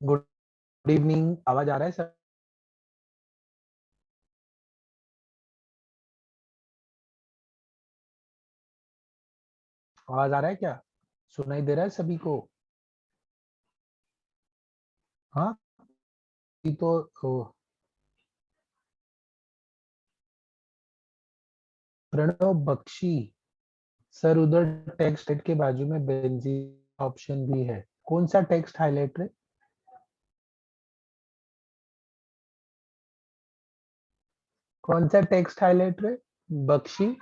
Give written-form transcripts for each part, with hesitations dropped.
Good evening. आवाज आ रहा है सर? आवाज आ रहा है क्या? सुनाई दे रहा है सभी को? हाँ। ये तो प्रणव बख्शी सर, उधर टेक्स्ट के बाजू में बेंजीन ऑप्शन भी है। कौन सा टेक्स्ट हाईलाइट है? कौन सा टेक्स्ट हाईलाइट है? बख्शी।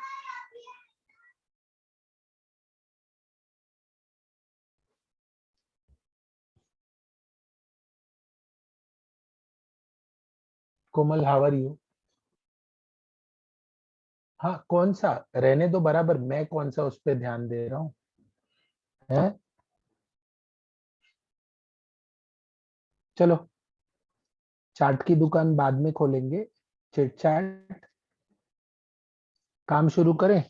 कोमल, हाउ आर यू? हाँ, कौन सा? रहने दो बराबर, मैं कौन सा उस पे ध्यान दे रहा हूँ? है। चलो, चाट की दुकान बाद में खोलेंगे। Chit chat. काम शुरू करें।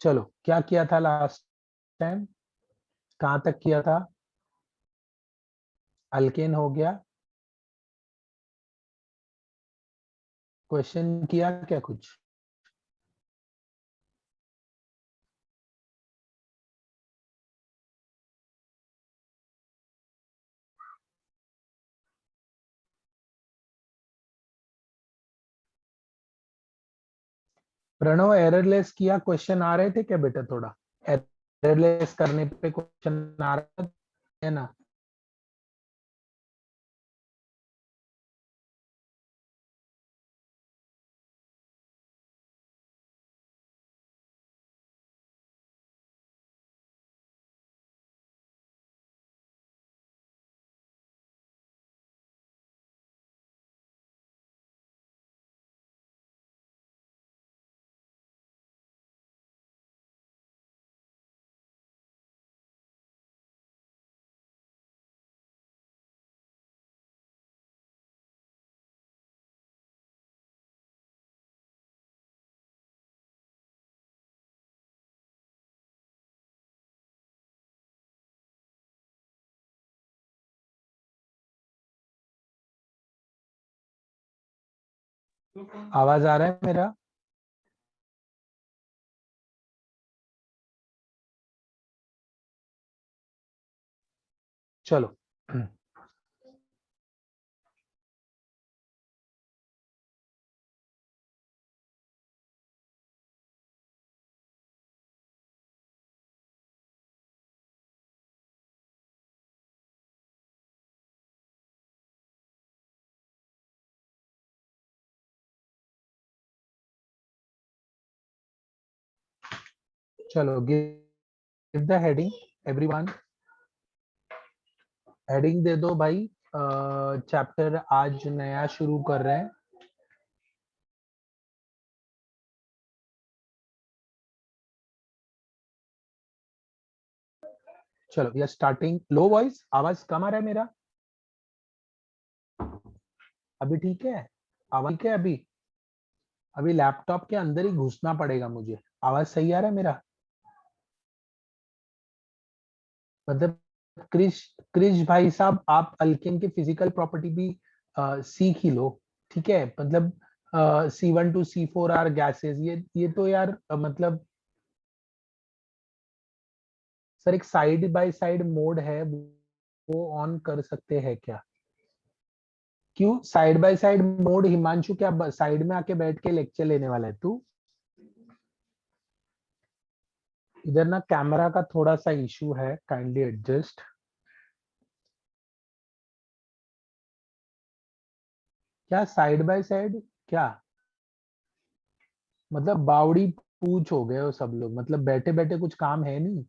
चलो, क्या किया था लास्ट टाइम? कहाँ तक किया था? अल्केन हो गया। क्वेश्चन किया क्या कुछ? प्रणव, एररलेस किया? क्वेश्चन आ रहे थे क्या बेटा? थोड़ा एररलेस करने पे क्वेश्चन आ रहा है ना? आवाज आ रहा है मेरा? चलो। चलो, give the heading everyone. Heading दे दो भाई। चैप्टर आज नया शुरू कर रहे हैं। चलो, या स्टार्टिंग। लो वॉइस, आवाज कम आ रहा है मेरा? अभी ठीक है? आवाज ठीक है अभी? अभी लैपटॉप के अंदर ही घुसना पड़ेगा मुझे। आवाज सही आ रहा है मेरा? मतलब क्रिश क्रिश भाई साहब, आप अल्केन की फिजिकल प्रॉपर्टी भी सीख ही लो। ठीक है, मतलब C1 to C4 are gases. ये तो यार मतलब सर, एक साइड बाय साइड मोड है, वो ऑन कर सकते हैं क्या? क्यों side by side mode? Himanshu, क्या साइड में आके बैठ के लेक्चर लेने वाला है तू? इधर ना कैमरा का थोड़ा सा इशू है, काइंडली एडजस्ट। क्या साइड बाय साइड? क्या मतलब बावड़ी पूछ हो गए हो सब लोग? मतलब बैठे बैठे कुछ काम है नहीं?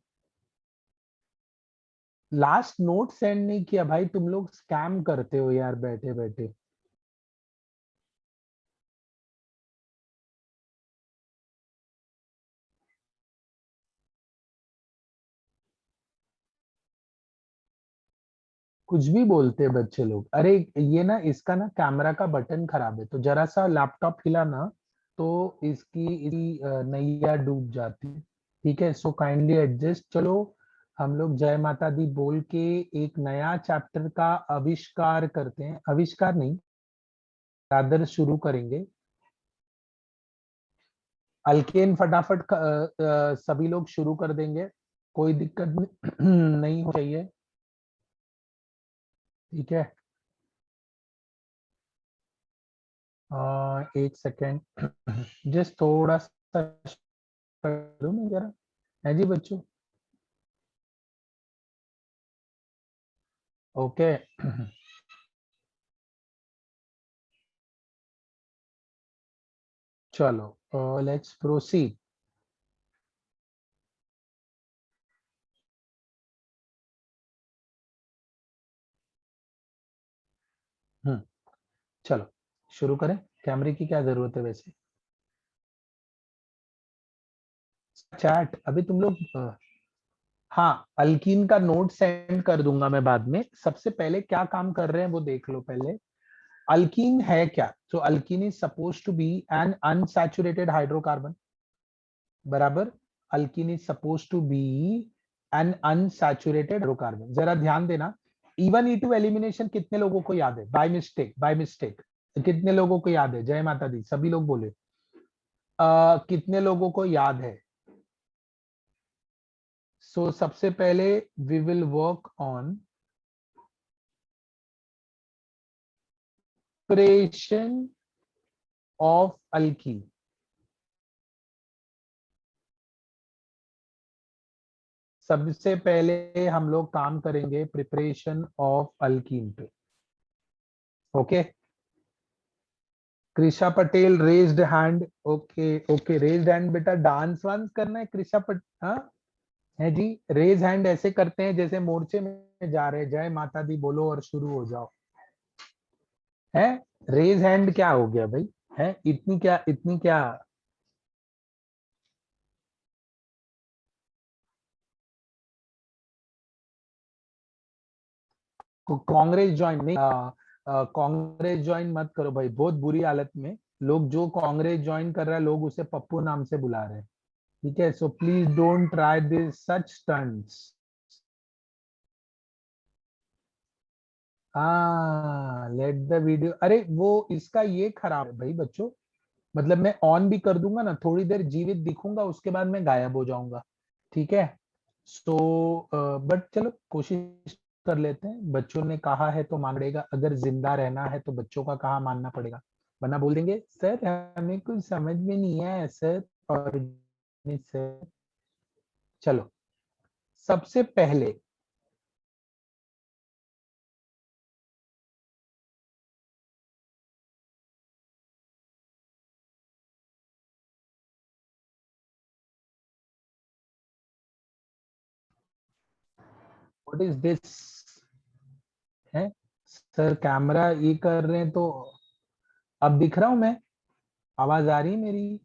लास्ट नोट सेंड नहीं किया भाई? तुम लोग स्कैम करते हो यार बैठे बैठे। कुछ भी बोलते हैं बच्चे लोग। अरे, ये ना इसका ना कैमरा का बटन खराब है, तो जरा सा लैपटॉप हिला ना तो इसकी नैया डूब जाती है। ठीक है, सो काइंडली एडजस्ट। चलो हम लोग जय माता दी बोल के एक नया चैप्टर का आविष्कार करते हैं, आविष्कार नहीं रादर शुरू करेंगे। अल्केन फटाफट सभी लोग शुरू कर देंगे, कोई दिक्कत नहीं हो चाहिए। ठीक है, एक सेकेंड जस्ट थोड़ा सा करूँ मैं जरा, है जी बच्चों। ओके चलो लेट्स प्रोसीड। चलो शुरू करें। कैमरे की क्या जरूरत है वैसे? चैट अभी तुम लोग हाँ, अल्कीन का नोट सेंड कर दूंगा मैं बाद में। सबसे पहले क्या काम कर रहे हैं वो देख लो पहले। अल्कीन है क्या? तो alkene is suppose to be an unsaturated hydrocarbon, बराबर। Alkene is suppose to be an unsaturated hydrocarbon. जरा ध्यान देना, E1 E2 एलिमिनेशन कितने लोगों को याद है? बाय मिस्टेक, बाय मिस्टेक कितने लोगों को याद है? जय माता दी, सभी लोग बोले। कितने लोगों को याद है? सो सबसे पहले we will work on preparation of alkene. सबसे पहले हम लोग काम करेंगे प्रिपरेशन ऑफ अल्कीन पे। Okay, Krisha Patel raised hand. Okay okay, raised hand बेटा, डांस वांस करना है कृषा पटेल? हाँ है जी, रेज हैंड ऐसे करते हैं जैसे मोर्चे में जा रहे हैं, जय माता दी बोलो और शुरू हो जाओ। है, रेज हैंड क्या हो गया भाई? है इतनी क्या, इतनी क्या? कांग्रेस ज्वाइन नहीं, कांग्रेस ज्वाइन मत करो भाई, बहुत बुरी हालत में। लोग जो कांग्रेस ज्वाइन कर रहा है, लोग उसे पप्पू नाम से बुला रहे हैं। ठीक है, so please don't try this such stunts. हाँ, लेट द वीडियो। अरे वो इसका ये खराब है भाई बच्चों, मतलब मैं ऑन भी कर दूंगा ना, थोड़ी देर जीवित दिखूंगा, उसके बाद मैं गायब हो जाऊंगा। ठीक है, सो बट चलो कोशिश कर लेते हैं। बच्चों ने कहा है तो मांगेगा, अगर जिंदा रहना है तो बच्चों का कहा मानना पड़ेगा, वरना बोल देंगे सर हमें कुछ समझ में नहीं है सर। और सर चलो सबसे पहले व्हाट इज दिस है? सर कैमरा ये कर रहे हैं तो अब दिख रहा हूं मैं? आवाज आ रही है मेरी?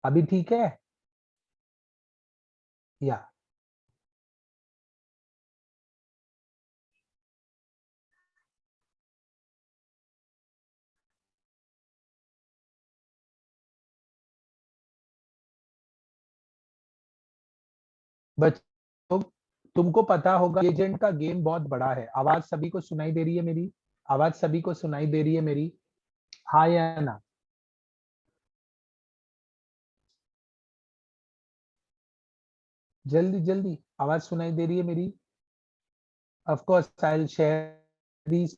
अभी ठीक है या? बच्चों तुमको पता होगा एजेंट का गेम बहुत बड़ा है। आवाज सभी को सुनाई दे रही है मेरी? आवाज सभी को सुनाई दे रही है मेरी? हाँ या ना? जल्दी जल्दी, आवाज सुनाई दे रही है मेरी? Of course I will share this.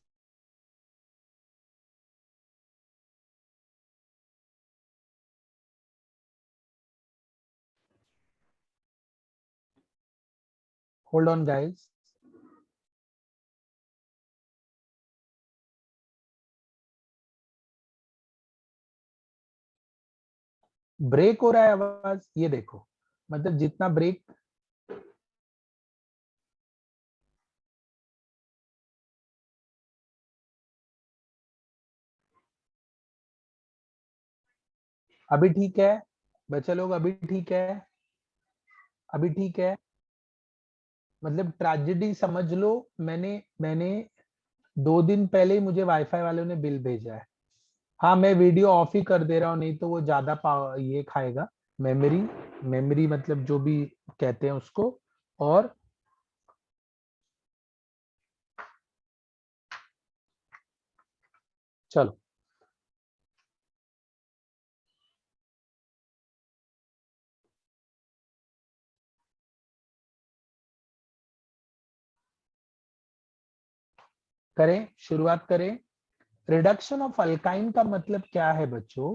Hold on guys, break हो रहा है आवाज, ये देखो, मतलब जितना ब्रेक। अभी ठीक है बच्चे लोग? अभी ठीक है? अभी ठीक है? मतलब ट्रेजेडी समझ लो। मैंने 2 दिन पहले ही मुझे वाईफाई वालों ने बिल भेजा है। हाँ, मैं वीडियो ऑफ ही कर दे रहा हूँ, नहीं तो वो ज्यादा ये खाएगा। मेमोरी, मेमोरी मतलब जो भी कहते हैं उसको, और चलो करें, शुरुआत करें। रिडक्शन ऑफ अल्काइन का मतलब क्या है बच्चों?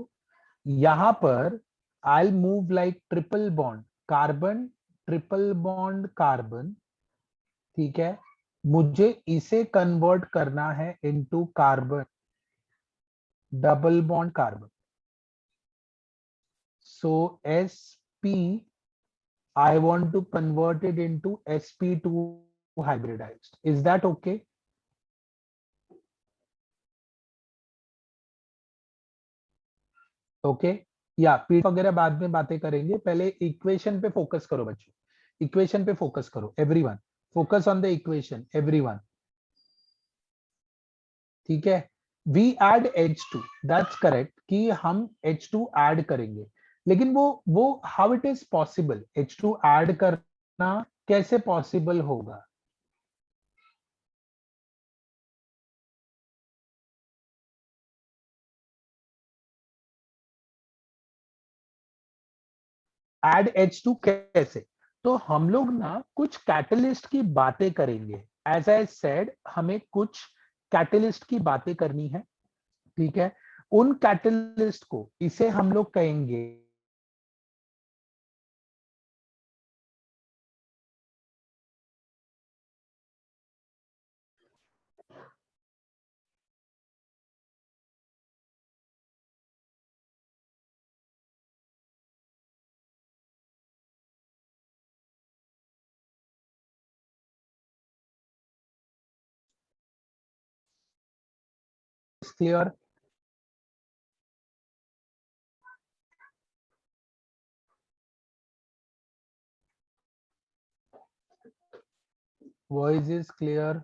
यहां पर I move like triple bond carbon, triple bond carbon, ठीक है, मुझे इसे कन्वर्ट करना है into carbon, double bond carbon. So sp I want to convert it into sp2 hybridized. Is that okay? Okay, या पीडीएफ वगैरह बाद में बातें करेंगे, पहले इक्वेशन पे फोकस करो बच्चों, इक्वेशन पे फोकस करो everyone, focus on the equation everyone, ठीक है। We add H2, that's correct कि हम H2 ऐड करेंगे, लेकिन वो how it is possible, H2 add करना कैसे पॉसिबल होगा? ऐड H2 कैसे? तो हम लोग ना कुछ कैटलिस्ट की बातें करेंगे। एज आई सेड, हमें कुछ कैटलिस्ट की बातें करनी है, ठीक है। उन कैटलिस्ट को इसे हम लोग कहेंगे clear, voice is clear,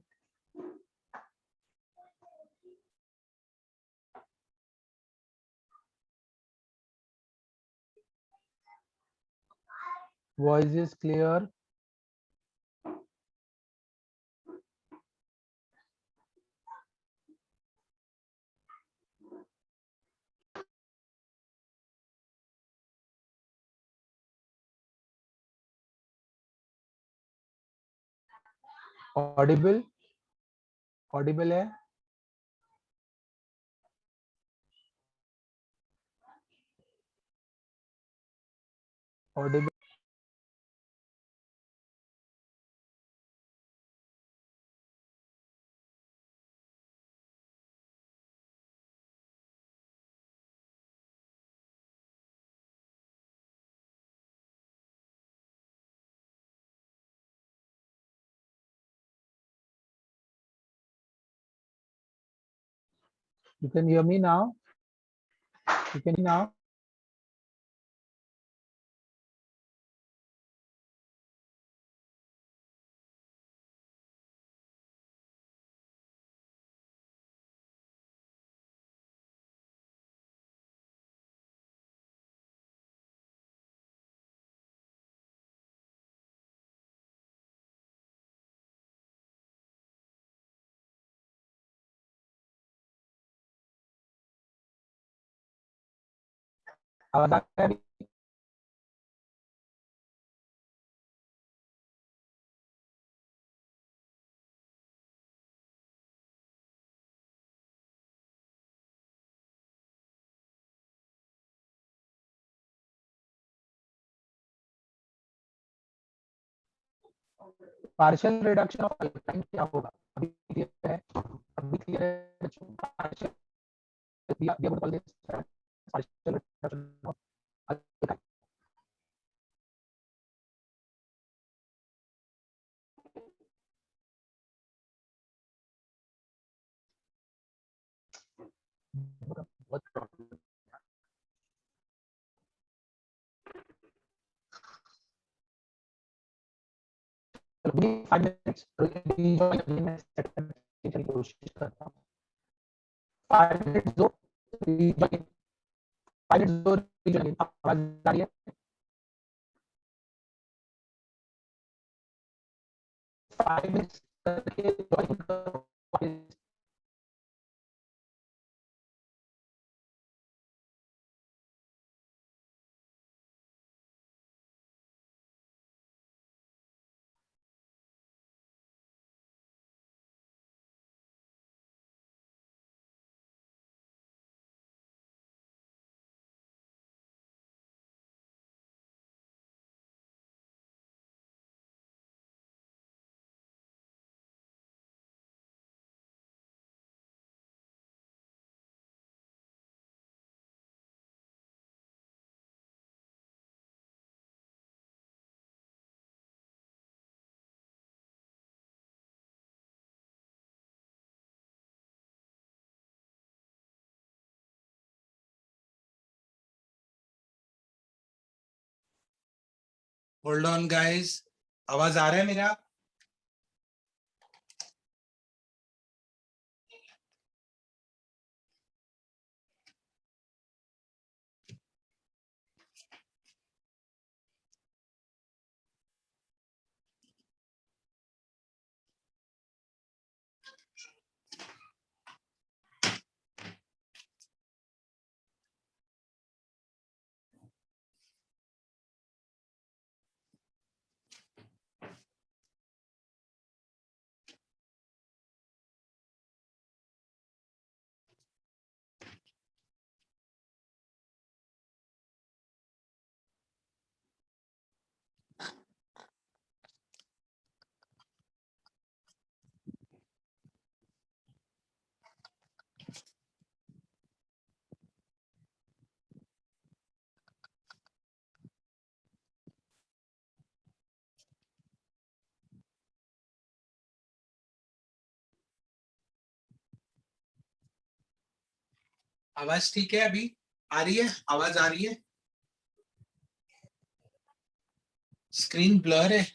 voice is clear, audible, audible है, audible. You can hear me now, you can now. आवाज आ रही है? पार्शियल रिडक्शन ऑफ अल्काइन क्या होगा? अभी क्लियर है, अभी क्लियर है बच्चों? Partial, we are going to call this partial reduction of alkyl. What problem? चलो 5 मिनट्स मैं सेट करने की कोशिश करता हूँ। 5 मिनट्स दो, 5 मिनट्स दो, आवाज आ रही है? 5 मिनट्स करके ज्वाइन करो। होल्ड ऑन गाइस, आवाज आ रहा है मेरा? आवाज ठीक है? अभी आ रही है? आवाज आ रही है? स्क्रीन ब्लर है।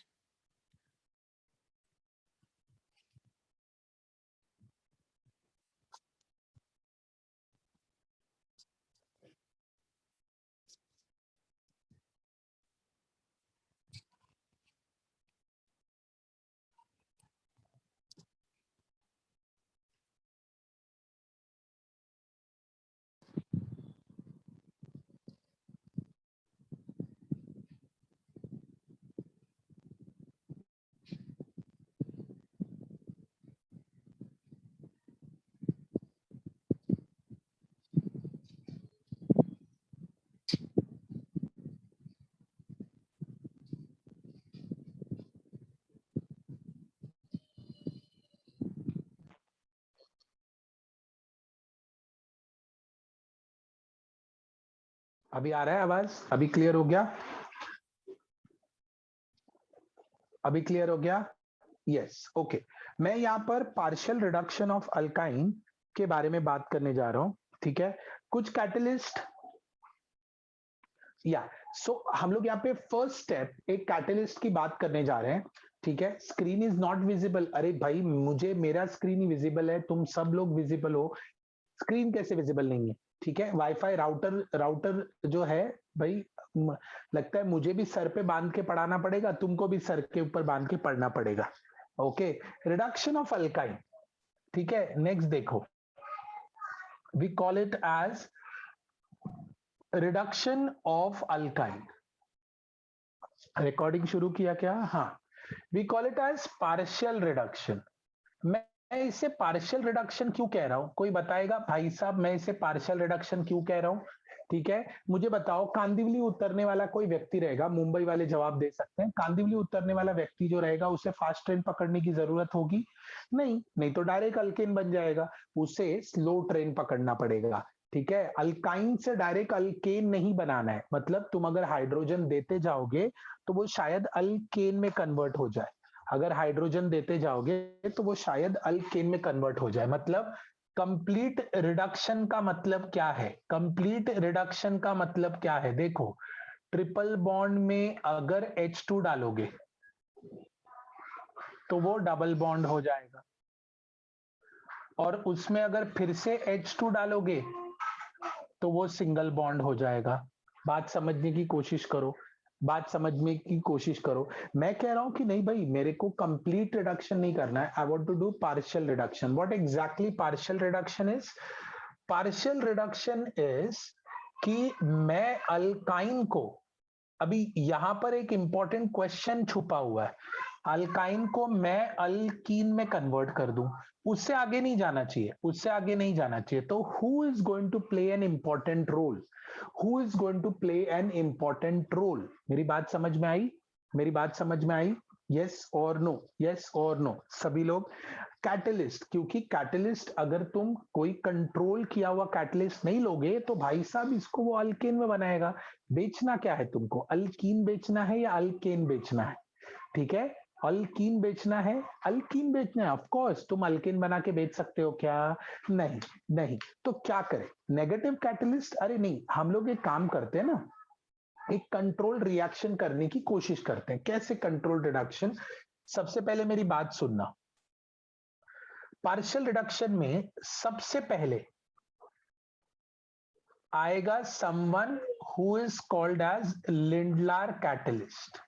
अभी आ रहा है आवाज? अभी क्लियर हो गया? अभी क्लियर हो गया? Yes, okay. मैं यहाँ पर पार्शियल रिडक्शन ऑफ अल्काइन के बारे में बात करने जा रहा हूँ, ठीक है। कुछ कैटलिस्ट या हम लोग यहाँ पे फर्स्ट स्टेप एक कैटलिस्ट की बात करने जा रहे हैं, ठीक है। Screen is not visible. अरे भाई, मुझे मेरा स्क्रीन ही विजिबल है, तुम सब लोग विजिबल हो, स्क्रीन कैसे विजिबल नहीं है? ठीक है, वाईफाई राउटर राउटर जो है भाई, लगता है मुझे भी सर पे बांध के पढ़ाना पड़ेगा, तुमको भी सर के ऊपर बांध के पढ़ना पड़ेगा। ओके, रिडक्शन ऑफ अल्काइन, ठीक है। नेक्स्ट देखो, we call it as reduction of alkyne. Recording शुरू किया क्या? हाँ। We call it as partial reduction. मैं इसे पार्शियल रिडक्शन क्यों कह रहा हूं? कोई बताएगा भाई साहब, मैं इसे पार्शियल रिडक्शन क्यों कह रहा हूं? ठीक है, मुझे बताओ। कांदिवली उतरने वाला कोई व्यक्ति रहेगा, मुंबई वाले जवाब दे सकते हैं। कांदिवली उतरने वाला व्यक्ति जो रहेगा, उसे फास्ट ट्रेन पकड़ने की जरूरत होगी? नहीं, नहीं तो डायरेक्ट अल्केन बन जाएगा, उसे स्लो ट्रेन पकड़ना पड़ेगा। ठीक है, अल्काइन से डायरेक्ट अल्केन नहीं बनाना है, मतलब तुम अगर हाइड्रोजन देते जाओगे तो वो शायद अल्केन में कन्वर्ट हो जाए। अगर हाइड्रोजन देते जाओगे तो वो शायद अल्केन में कन्वर्ट हो जाए। मतलब कंप्लीट रिडक्शन का मतलब क्या है? कंप्लीट रिडक्शन का मतलब क्या है? देखो, ट्रिपल बॉन्ड में अगर H2 डालोगे तो वो डबल बॉन्ड हो जाएगा, और उसमें अगर फिर से H2 डालोगे तो वो सिंगल बॉन्ड हो जाएगा। बात समझने की कोशिश करो। बात समझने की कोशिश करो। मैं कह रहा हूं कि नहीं भाई, मेरे को कंप्लीट रिडक्शन नहीं करना है, I want to do partial reduction. What exactly partial reduction is? Partial reduction is कि मैं अल्काइन को, अभी यहां पर एक इंपॉर्टेंट क्वेश्चन छुपा हुआ है, अल्काइन को मैं अल्कीन में कन्वर्ट कर दूं, उससे आगे नहीं जाना चाहिए, उससे आगे नहीं जाना चाहिए। तो who is going to play an important role? Who is going to play an important role? मेरी बात समझ में आई? मेरी बात समझ में आई? यस और नो, यस और नो सभी लोग। कैटलिस्ट, क्योंकि कैटलिस्ट अगर तुम कोई कंट्रोल किया हुआ कैटलिस्ट नहीं लोगे तो भाई साहब इसको वो अल्केन में बनाएगा। बेचना क्या है तुमको? अल्कीन बेचना है या अल्केन बेचना है? ठीक है, अल्कीन बेचना है, अल्कीन बेचना है। ऑफ कोर्स तुम अल्केन बना के बेच सकते हो क्या? नहीं, नहीं। तो क्या करें? Negative catalyst? अरे नहीं, हम लोग एक काम करते हैं ना, एक कंट्रोल रिएक्शन करने की कोशिश करते हैं। कैसे कंट्रोल रिडक्शन? सबसे पहले मेरी बात सुनना। पार्शियल रिडक्शन में सबसे पहले आएगा someone who is called as Lindlar catalyst.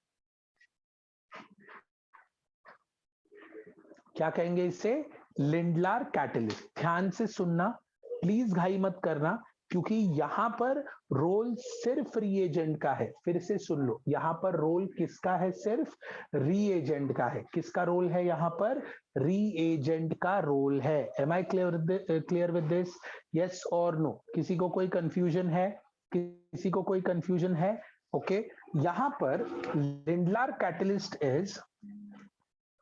क्या कहेंगे इसे? Lindlar catalyst. ध्यान से सुनना, प्लीज घाई मत करना, क्योंकि यहां पर रोल सिर्फ रीएजेंट का है। फिर से सुन लो, यहां पर रोल किसका है? सिर्फ रीएजेंट का है। किसका रोल है यहां पर? रीएजेंट का रोल है। Am I clear with this? Yes और नो? किसी को कोई कंफ्यूजन है? किसी को कोई कंफ्यूजन है? ओके, यहां पर Lindlar catalyst is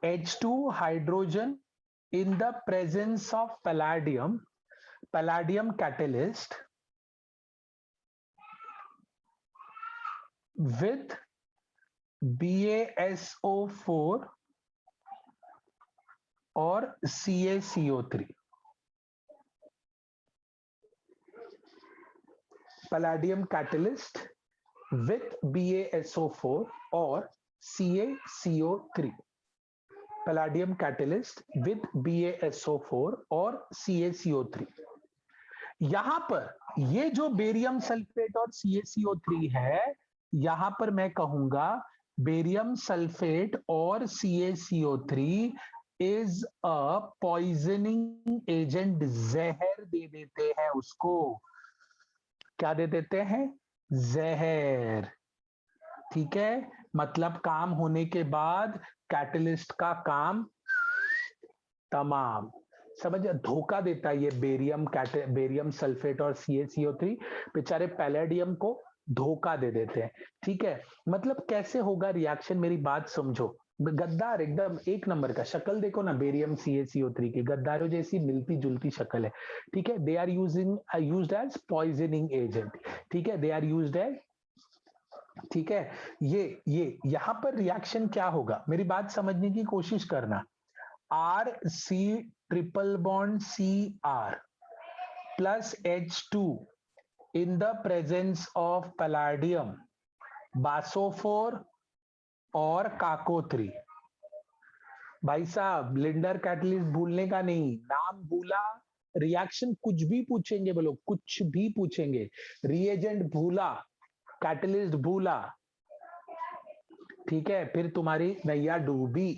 H2 hydrogen in the presence of palladium, palladium catalyst with BaSO4 और CaCO3। Palladium catalyst with BaSO4 और CaCO3। Palladium catalyst with BaSO4 और CaCO3। यहां पर ये जो बेरियम सल्फेट और CaCO3 है, यहां पर मैं कहूंगा बेरियम सल्फेट और CaCO3 is a poisoning agent. जहर दे देते हैं उसको। क्या दे देते हैं? जहर। ठीक है, मतलब काम होने के बाद कैटलिस्ट का काम तमाम। समझ? धोखा देता है ये बेरियम सल्फेट और CaCO3 बेचारे पैलेडियम को धोखा दे देते हैं। ठीक है, मतलब कैसे होगा रिएक्शन? मेरी बात समझो। गद्दार एकदम एक नंबर का। शक्ल देखो ना बेरियम CaCO3 की, गद्दारों जैसी मिलती जुलती शक्ल है। ठीक है, they are used as poisoning agent. ठीक है, दे आर यूज्ड एज, ठीक है। ये यहां पर रिएक्शन क्या होगा? मेरी बात समझने की कोशिश करना। RC triple bond Cr plus H2 in the presence of palladium, बासोफोर और काको3। भाई साहब लिंडर कैटलिस्ट भूलने का नहीं, नाम भूला, रिएक्शन कुछ भी पूछेंगे बोलो, कुछ भी पूछेंगे। रिएजेंट भूला, कैटलिस्ट भूला, ठीक है, फिर तुम्हारी नैया डूबी।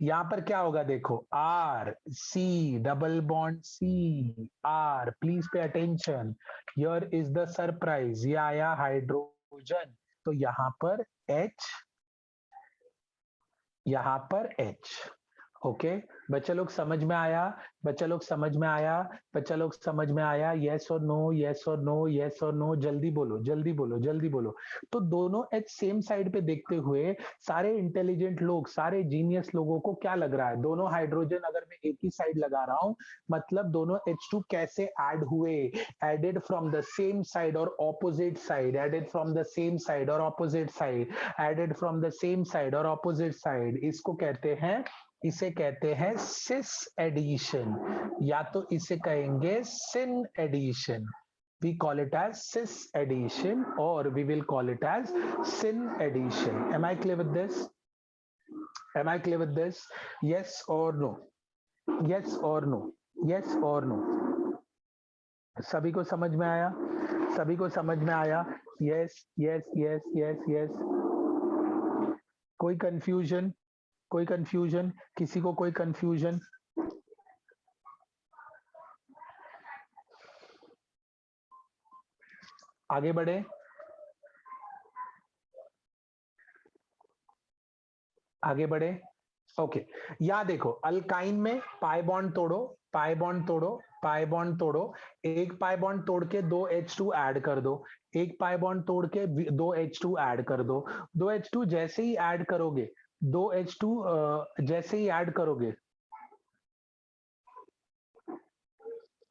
यहां पर क्या होगा देखो, R C double bond C R, please pay attention, here is the surprise. ये आया हाइड्रोजन, तो यहां पर H, यहां पर H। ओके, बच्चा लोग समझ में आया? बच्चा लोग समझ में आया? बच्चा लोग समझ में आया? यस और नो, यस और नो, यस और नो, जल्दी बोलो, जल्दी बोलो, जल्दी बोलो। तो दोनों एच सेम साइड पे देखते हुए सारे इंटेलिजेंट लोग, सारे जीनियस लोगों को क्या लग रहा है? दोनों हाइड्रोजन अगर मैं एक ही साइड लगा रहा हूं, मतलब दोनों H2 कैसे ऐड हुए? Added from the same side और opposite side, added from the same side और opposite side, added from the same side और ऑपोजिट साइड। इसको कहते हैं, इसे कहते हैं सिस एडिशन, या तो इसे कहेंगे syn addition. We call it as cis addition or we will call it as sin addition. Am I clear with this? Am I clear with this? Yes or no? Yes or no? Yes or no? सभी को समझ में आया? सभी को समझ में आया? Yes, yes, yes, yes, yes. कोई कंफ्यूजन? कोई कंफ्यूजन? किसी को कोई कंफ्यूजन? आगे बढ़े, आगे बढ़े। ओके, या देखो अल्काइन में पाई बॉन्ड तोड़ो, पाई बॉन्ड तोड़ो, पाई बॉन्ड तोड़ो, एक पाई बॉन्ड तोड़ के दो H2 ऐड कर दो, एक पाई बॉन्ड तोड़ के दो H2 ऐड कर दो, दो H2 जैसे ही ऐड करोगे, दो H2 जैसे ही ऐड करोगे,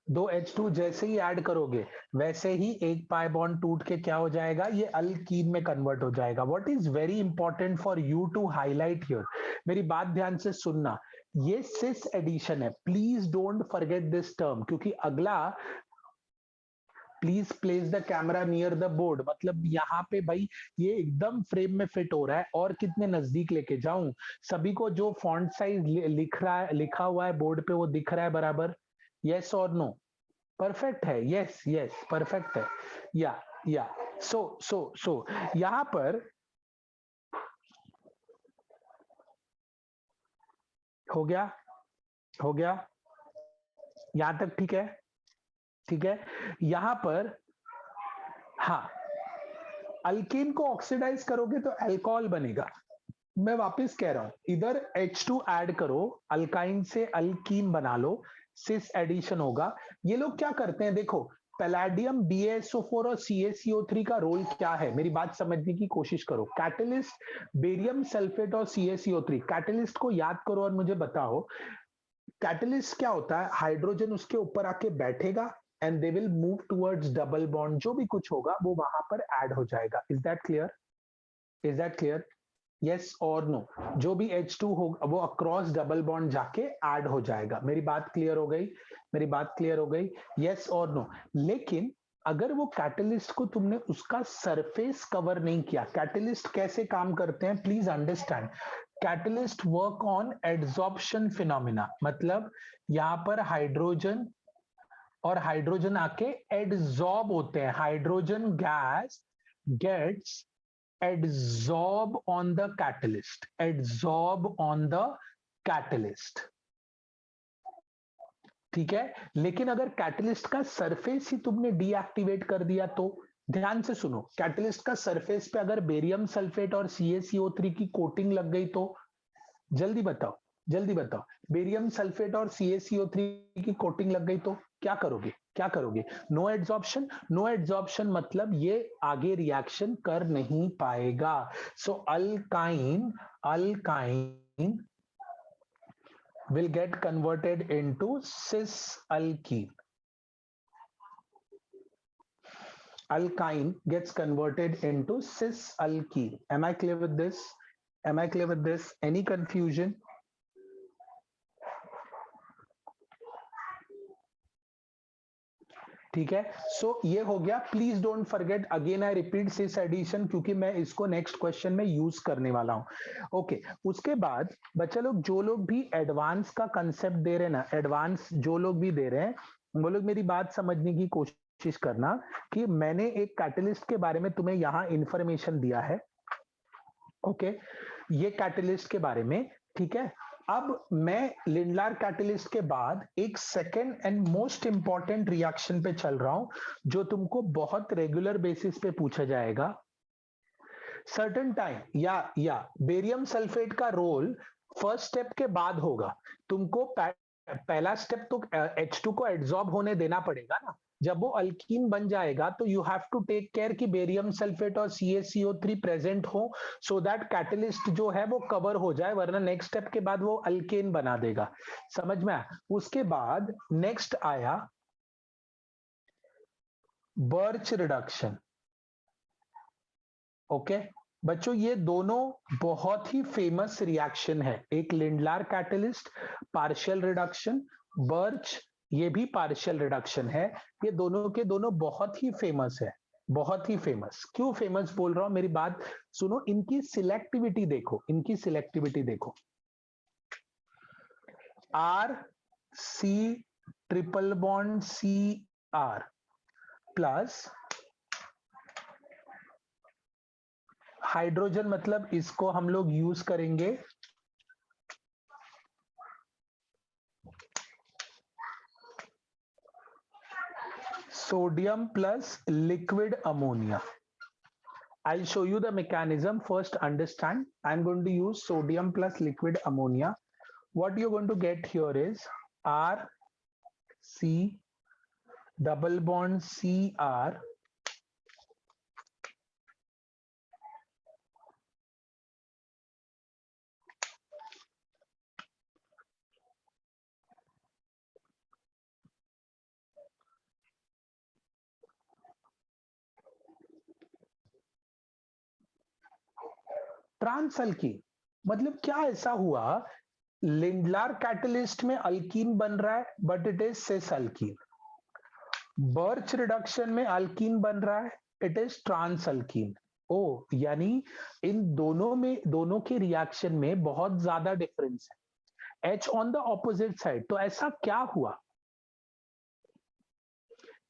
दो H2 जैसे ही ऐड करोगे वैसे ही एक पाई बॉन्ड टूट के क्या हो जाएगा, ये अल्कीन में कन्वर्ट हो जाएगा। What is very important for you to highlight here, मेरी बात ध्यान से सुनना, ये सिस एडिशन है, please don't forget this term, क्योंकि अगला please place the camera near the board, मतलब यहाँ पे भाई ये एकदम फ्रेम में फिट हो रहा है, और कितने नजदीक लेके जाऊं, सभी को जो फॉन्ट साइज लिख रहा है, लिखा हुआ है बोर्ड पे, वो दिख रहा है बराबर? यस और नो? परफेक्ट है, यस यस परफेक्ट है। या सो यहां पर हो गया, हो गया, यहां तक ठीक है? ठीक है, यहां पर हाँ, अल्कीन को ऑक्सीडाइज करोगे तो अल्कोहल बनेगा। मैं वापस कह रहा हूं, इधर H2 ऐड करो, अल्काइन से अल्कीन बना लो, सिस एडिशन होगा। ये लोग क्या करते हैं देखो, पैलाडियम BaSO4 और CaCO3 का रोल क्या है, मेरी बात समझने की कोशिश करो। कैटलिस्ट बेरियम सल्फेट और CaCO3, कैटलिस्ट को याद करो और मुझे बताओ, कैटलिस्ट क्या होता है, हाइड्रोजन उसके ऊपर आके बैठेगा and they will move towards double bond, जो भी कुछ होगा वो वहां पर ऐड हो जाएगा। Is that clear? Is that clear? Yes और नो? जो भी H2 होगा वो अक्रॉस डबल बॉन्ड जाके ऐड हो जाएगा। मेरी बात क्लियर हो गई? मेरी बात क्लियर हो गई? यस और नो? लेकिन अगर वो कैटलिस्ट को तुमने उसका सरफेस कवर नहीं किया, कैटलिस्ट कैसे काम करते हैं please understand, catalyst work on adsorption phenomena, मतलब यहां पर हाइड्रोजन और हाइड्रोजन आके एड्सॉर्ब होते हैं, hydrogen gas gets adsorb on the catalyst, adsorb on the catalyst, ठीक है? लेकिन अगर कैटलिस्ट का सरफेस ही तुमने डीएक्टिवेट कर दिया तो, ध्यान से सुनो, कैटलिस्ट का सरफेस पे अगर बेरियम सल्फेट और CaCO3 की कोटिंग लग गई तो, जल्दी बताओ, जल्दी बताओ, बेरियम सल्फेट और CaCO3 की कोटिंग लग गई तो क्या करोगे? क्या करोगे? नो एड्सॉर्प्शन, नो एड्सॉर्प्शन मतलब ये आगे रिएक्शन कर नहीं पाएगा। So alkyne, alkyne will get converted into cis alkene, alkyne gets converted into cis alkene. Am I clear with this? Am I clear with this? Any confusion? ठीक है, सो ये हो गया। Please don't forget, again I repeat cis addition, क्योंकि मैं इसको next question में use करने वाला हूं। ओके, उसके बाद बच्चा लोग जो लोग भी एडवांस का कंसेप्ट दे रहे हैं ना, एडवांस जो लोग भी दे रहे हैं, वो लोग मेरी बात समझने की कोशिश करना कि मैंने एक कैटलिस्ट के बारे में तुम्हें यहां इंफॉर्मेशन दिया है। ओके, ये कैटलिस्ट के बारे में, ठीक है? अब मैं लिंडलार कैटलिस्ट के बाद एक second and most important reaction पे चल रहा हूं, जो तुमको बहुत रेगुलर बेसिस पे पूछा जाएगा। सर्टेन टाइम या बेरियम सल्फेट का रोल फर्स्ट स्टेप के बाद होगा। तुमको पहला स्टेप तो H2 को एड्सॉर्ब होने देना पड़ेगा ना, जब वो अल्कीन बन जाएगा तो you have to take care कि बेरियम सल्फेट और CaCO3 प्रेजेंट हो, सो दैट कैटलिस्ट जो है वो कवर हो जाए, वरना नेक्स्ट स्टेप के बाद वो अल्केन बना देगा। समझ में आया? उसके बाद नेक्स्ट आया बर्च रिडक्शन। ओके बच्चों, ये दोनों बहुत ही फेमस रिएक्शन है, एक Lindlar catalyst partial reduction, birch ये भी पार्शियल रिडक्शन है। ये दोनों के दोनों बहुत ही फेमस है, बहुत ही फेमस। क्यों फेमस बोल रहा हूं, मेरी बात सुनो, इनकी सिलेक्टिविटी देखो, इनकी सिलेक्टिविटी देखो, R C triple bond CR plus hydrogen मतलब इसको हम लोग यूज करेंगे sodium plus liquid ammonia. I'll show you the mechanism. First, understand. I'm going to use sodium plus liquid ammonia. What you're going to get here is R C double bond Cr trans alkene. मतलब क्या ऐसा हुआ, Lindlar catalyst में alkyne बन रहा है but it is sis alkyne. Birch reduction में alkyne बन रहा है, इट इज ट्रांस अल्कीन. ओ, यानी इन दोनों में, दोनों के रिएक्शन में बहुत ज्यादा डिफरेंस है. H on the opposite side. तो ऐसा क्या हुआ,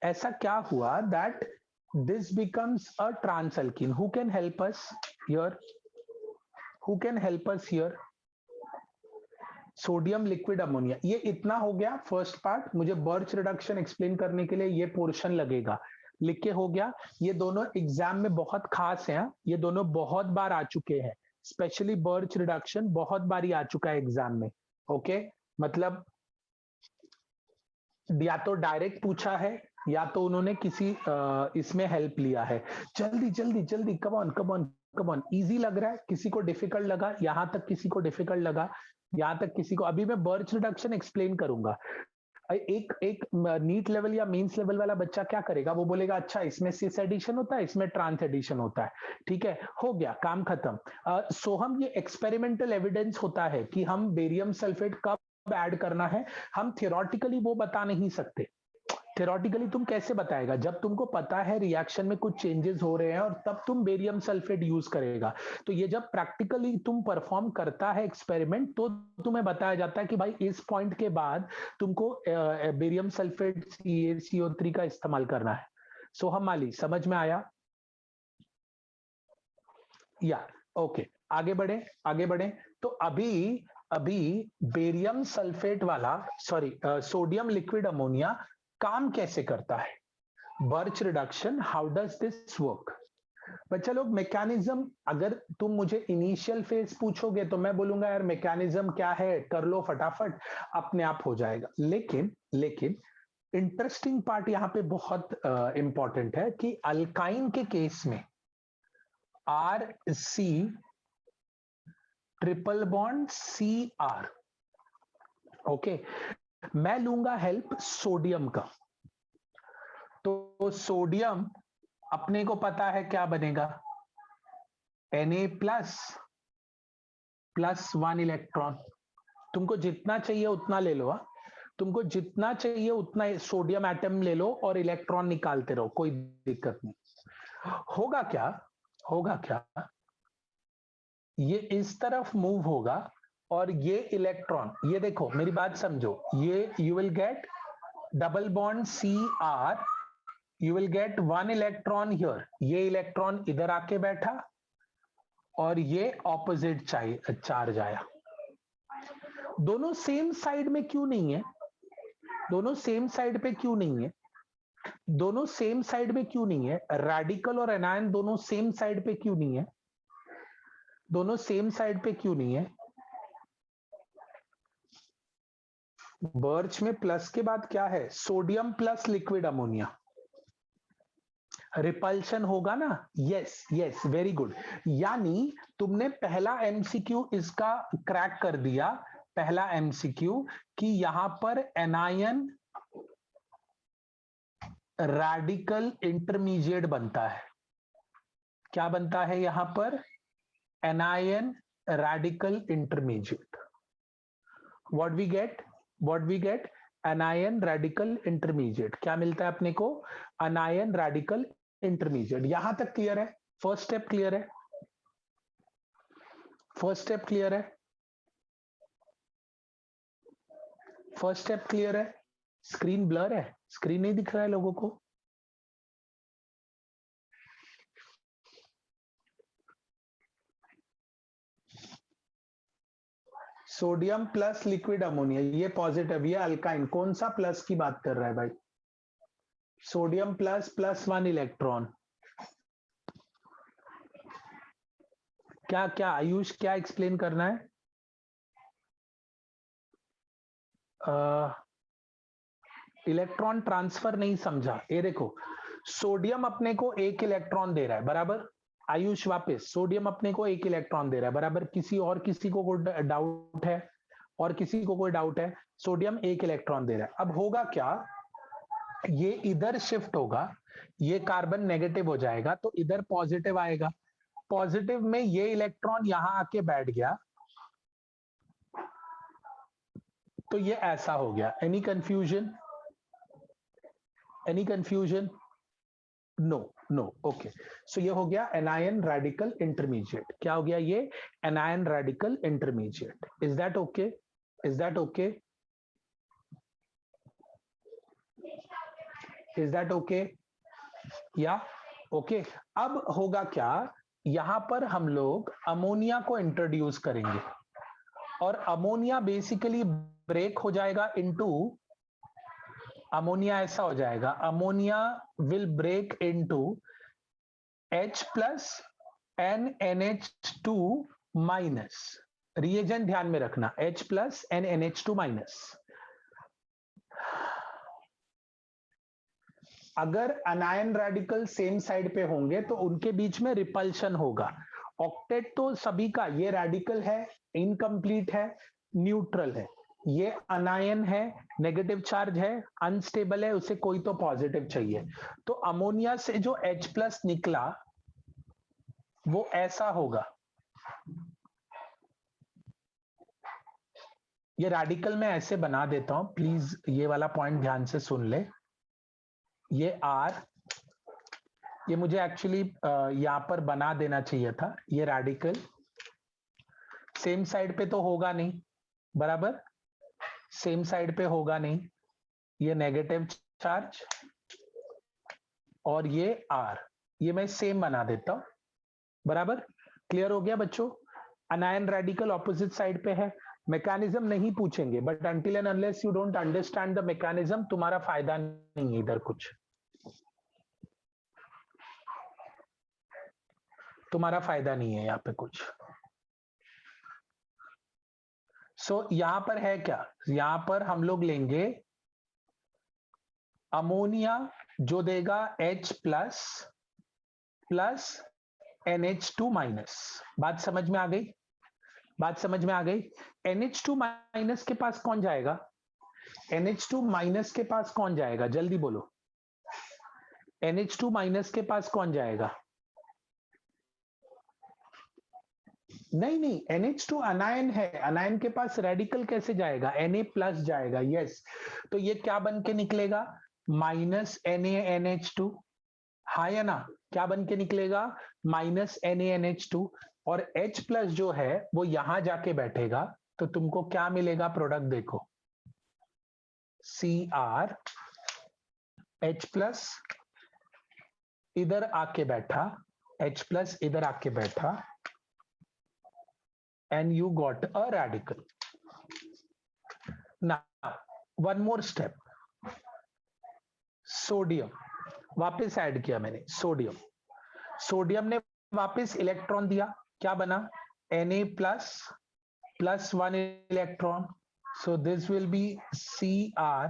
ऐसा क्या हुआ that this becomes a transalkene? Who can help us here? Who can help us here? Sodium liquid ammonia. ये इतना हो गया फर्स्ट पार्ट. मुझे बर्च रिडक्शन एक्सप्लेन करने के लिए ये पोर्शन लगेगा. लिख के हो गया. ये दोनों एग्जाम में बहुत खास हैं. ये दोनों बहुत बार आ चुके हैं. स्पेशली बर्च रिडक्शन बहुत बारी आ चुका है एग्जाम में. ओके, मतलब या तो डायरेक्ट पूछा है या तो उन्होंने किसी इसमें हेल्प लिया है. जल्दी जल्दी जल्दी, come on come on come on. Easy लग रहा है, किसी को डिफिकल्ट लगा, यहां तक किसी को डिफिकल्ट लगा, यहां तक किसी को. अभी मैं बर्च रिडक्शन एक्सप्लेन करूंगा. एक एक नीट लेवल या मेंस लेवल वाला बच्चा क्या करेगा, वो बोलेगा अच्छा इसमें सिस एडिशन होता है, इसमें ट्रांस एडिशन होता है. ठीक है, हो गया काम खत्म. सोहम, ये एक्सपेरिमेंटल एविडेंस होता है कि हम बेरियम सल्फेट कब ऐड करना है. हम थियोरटिकली वो बता नहीं सकते. थियोरटिकली तुम कैसे बताएगा, जब तुमको पता है रिएक्शन में कुछ चेंजेस हो रहे हैं और तब तुम बेरियम सल्फेट यूज करेगा. तो ये जब प्रैक्टिकली तुम परफॉर्म करता है एक्सपेरिमेंट, तो तुम्हें बताया जाता है कि भाई इस पॉइंट के बाद तुमको बेरियम सल्फेट CaCO3 का इस्तेमाल करना है. सोहम माली, समझ में आया? या ओके, आगे बढ़े आगे बढ़े. तो अभी अभी बेरियम सल्फेट वाला, सॉरी, सोडियम लिक्विड अमोनिया काम कैसे करता है, Birch reduction, how does this work. बच्चा लोग, मैकेनिज्म अगर तुम मुझे इनिशियल फेज पूछोगे तो मैं बोलूंगा यार मैकेनिज्म क्या है, कर लो फटाफट, अपने आप हो जाएगा. लेकिन लेकिन इंटरेस्टिंग पार्ट यहाँ पे बहुत इंपॉर्टेंट है कि अल्काइन के केस में RC triple bond CR. Okay, मैं लूंगा हेल्प सोडियम का. तो सोडियम अपने को पता है क्या बनेगा, Na प्लस प्लस 1 इलेक्ट्रॉन. तुमको जितना चाहिए उतना ले लो. तुमको जितना चाहिए उतना सोडियम एटम ले लो और इलेक्ट्रॉन निकालते रहो, कोई दिक्कत नहीं. होगा क्या, होगा क्या, ये इस तरफ मूव होगा और ये इलेक्ट्रॉन, ये देखो मेरी बात समझो, ये you will gate double bond CR, you will gate 1 electron here. ये इलेक्ट्रॉन इधर आके बैठा और ये ऑपोजिट चार्ज आया. दोनों सेम साइड में क्यों नहीं है, दोनों सेम साइड पे क्यों नहीं है, दोनों सेम साइड में क्यों नहीं है, रेडिकल और एनायन दोनों सेम साइड पे क्यों नहीं है, दोनों सेम साइड पे क्यों नहीं है. बर्च में प्लस के बाद क्या है, sodium plus liquid ammonia. Repulsion होगा ना. Yes yes, very good. यानी तुमने पहला MCQ इसका क्रैक कर दिया. पहला MCQ कि यहां पर एनायन रैडिकल इंटरमीडिएट बनता है. क्या बनता है यहां पर, anion radical intermediate. What we get, what we get, anion radical intermediate. क्या मिलता है अपने को, अनायन रैडिकल इंटरमीडिएट. यहां तक क्लियर है, फर्स्ट स्टेप क्लियर है, फर्स्ट स्टेप क्लियर है, फर्स्ट स्टेप क्लियर है. स्क्रीन ब्लर है, स्क्रीन नहीं दिख रहा है लोगों को. सोडियम प्लस लिक्विड अमोनिया, ये पॉजिटिव, ये अल्काइन, कौन सा प्लस की बात कर रहा है भाई? Sodium plus +1 electron. क्या क्या आयुष, क्या एक्सप्लेन करना है? इलेक्ट्रॉन ट्रांसफर नहीं समझा। ये देखो, सोडियम अपने को 1 इलेक्ट्रॉन दे रहा है, बराबर। आयुष वापस, सोडियम अपने को 1 इलेक्ट्रॉन दे रहा है, बराबर। किसी को कोई डाउट है? और किसी को कोई डाउट है? सोडियम 1 इलेक्ट्रॉन दे रहा है। अब होगा क्या, ये इधर शिफ्ट होगा, ये कार्बन नेगेटिव हो जाएगा, तो इधर पॉजिटिव आएगा। पॉजिटिव में ये इलेक्ट्रॉन यहां आके बैठ गया, तो ये ऐसा हो गया। Any confusion? Any confusion? No no, okay. So ये हो गया एनायन रेडिकल इंटरमीडिएट। क्या हो गया ये? Anion radical intermediate. Is that okay? Is that okay? Is that okay? Yeah okay. अब होगा क्या, यहां पर हम लोग अमोनिया को इंट्रोड्यूस करेंगे, और अमोनिया बेसिकली ब्रेक हो जाएगा इनटू, अमोनिया ऐसा हो जाएगा, ammonia will break into H plus NNH2 minus. Reagent ध्यान में रखना, H प्लस NNH2 माइनस। अगर अनायन रेडिकल सेम साइड पे होंगे तो उनके बीच में रिपल्शन होगा। ऑक्टेट तो सभी का, ये रेडिकल है, इनकम्प्लीट है, न्यूट्रल है। ये अनायन है, नेगेटिव चार्ज है, अनस्टेबल है, उसे कोई तो पॉजिटिव चाहिए। तो अमोनिया से जो H प्लस निकला वो ऐसा होगा। ये रेडिकल में ऐसे बना देता हूं, प्लीज ये वाला पॉइंट ध्यान से सुन ले। ये R, ये मुझे एक्चुअली यहां पर बना देना चाहिए था। ये रेडिकल सेम साइड पे तो होगा नहीं, बराबर, सेम साइड पे होगा नहीं। ये नेगेटिव चार्ज और ये R, ये मैं सेम बना देता हूं, बराबर। क्लियर हो गया बच्चों? अनायन रेडिकल ऑपोजिट साइड पे है। मैकेनिज्म नहीं पूछेंगे, but until and unless you don't understand the mechanism, तुम्हारा फायदा नहीं है इधर, कुछ तुम्हारा फायदा नहीं है यहाँ पे कुछ। यहां पर है क्या, यहां पर हम लोग लेंगे अमोनिया, जो देगा H plus plus NH2 minus. बात समझ में आ गई? बात समझ में आ गई? NH2 माइनस के पास कौन जाएगा? NH2 माइनस के पास कौन जाएगा, जल्दी बोलो। NH2 माइनस के पास कौन जाएगा? नहीं नहीं, NH2 अनायन है, अनायन के पास रेडिकल कैसे जाएगा? Na प्लस जाएगा, यस। तो ये क्या बन के निकलेगा? माइनस NaNH2, हाँ या ना? क्या बन के निकलेगा? Minus NaNH2। और H प्लस जो है वो यहां जाके बैठेगा, तो तुमको क्या मिलेगा प्रोडक्ट? देखो, Cr, H प्लस इधर आके बैठा, H प्लस इधर आके बैठा, and you got a radical. Now, one more step. Sodium वापस ऐड किया मैंने, सोडियम, सोडियम ने वापस इलेक्ट्रॉन दिया, क्या बना? Na plus +1 electron. So this will B Cr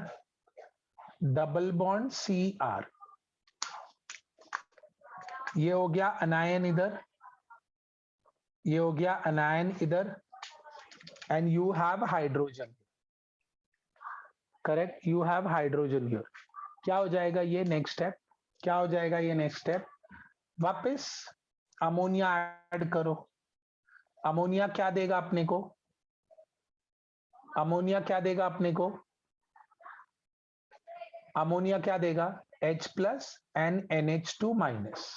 double bond Cr। ये हो गया अनायन इधर, ये हो गया अनायन इधर, and you have hydrogen, correct, you have hydrogen here. क्या हो जाएगा ये नेक्स्ट स्टेप? क्या हो जाएगा ये नेक्स्ट स्टेप? वापस अमोनिया ऐड करो। अमोनिया क्या देगा अपने को? अमोनिया क्या देगा अपने को? अमोनिया क्या देगा? H plus N NH2 minus.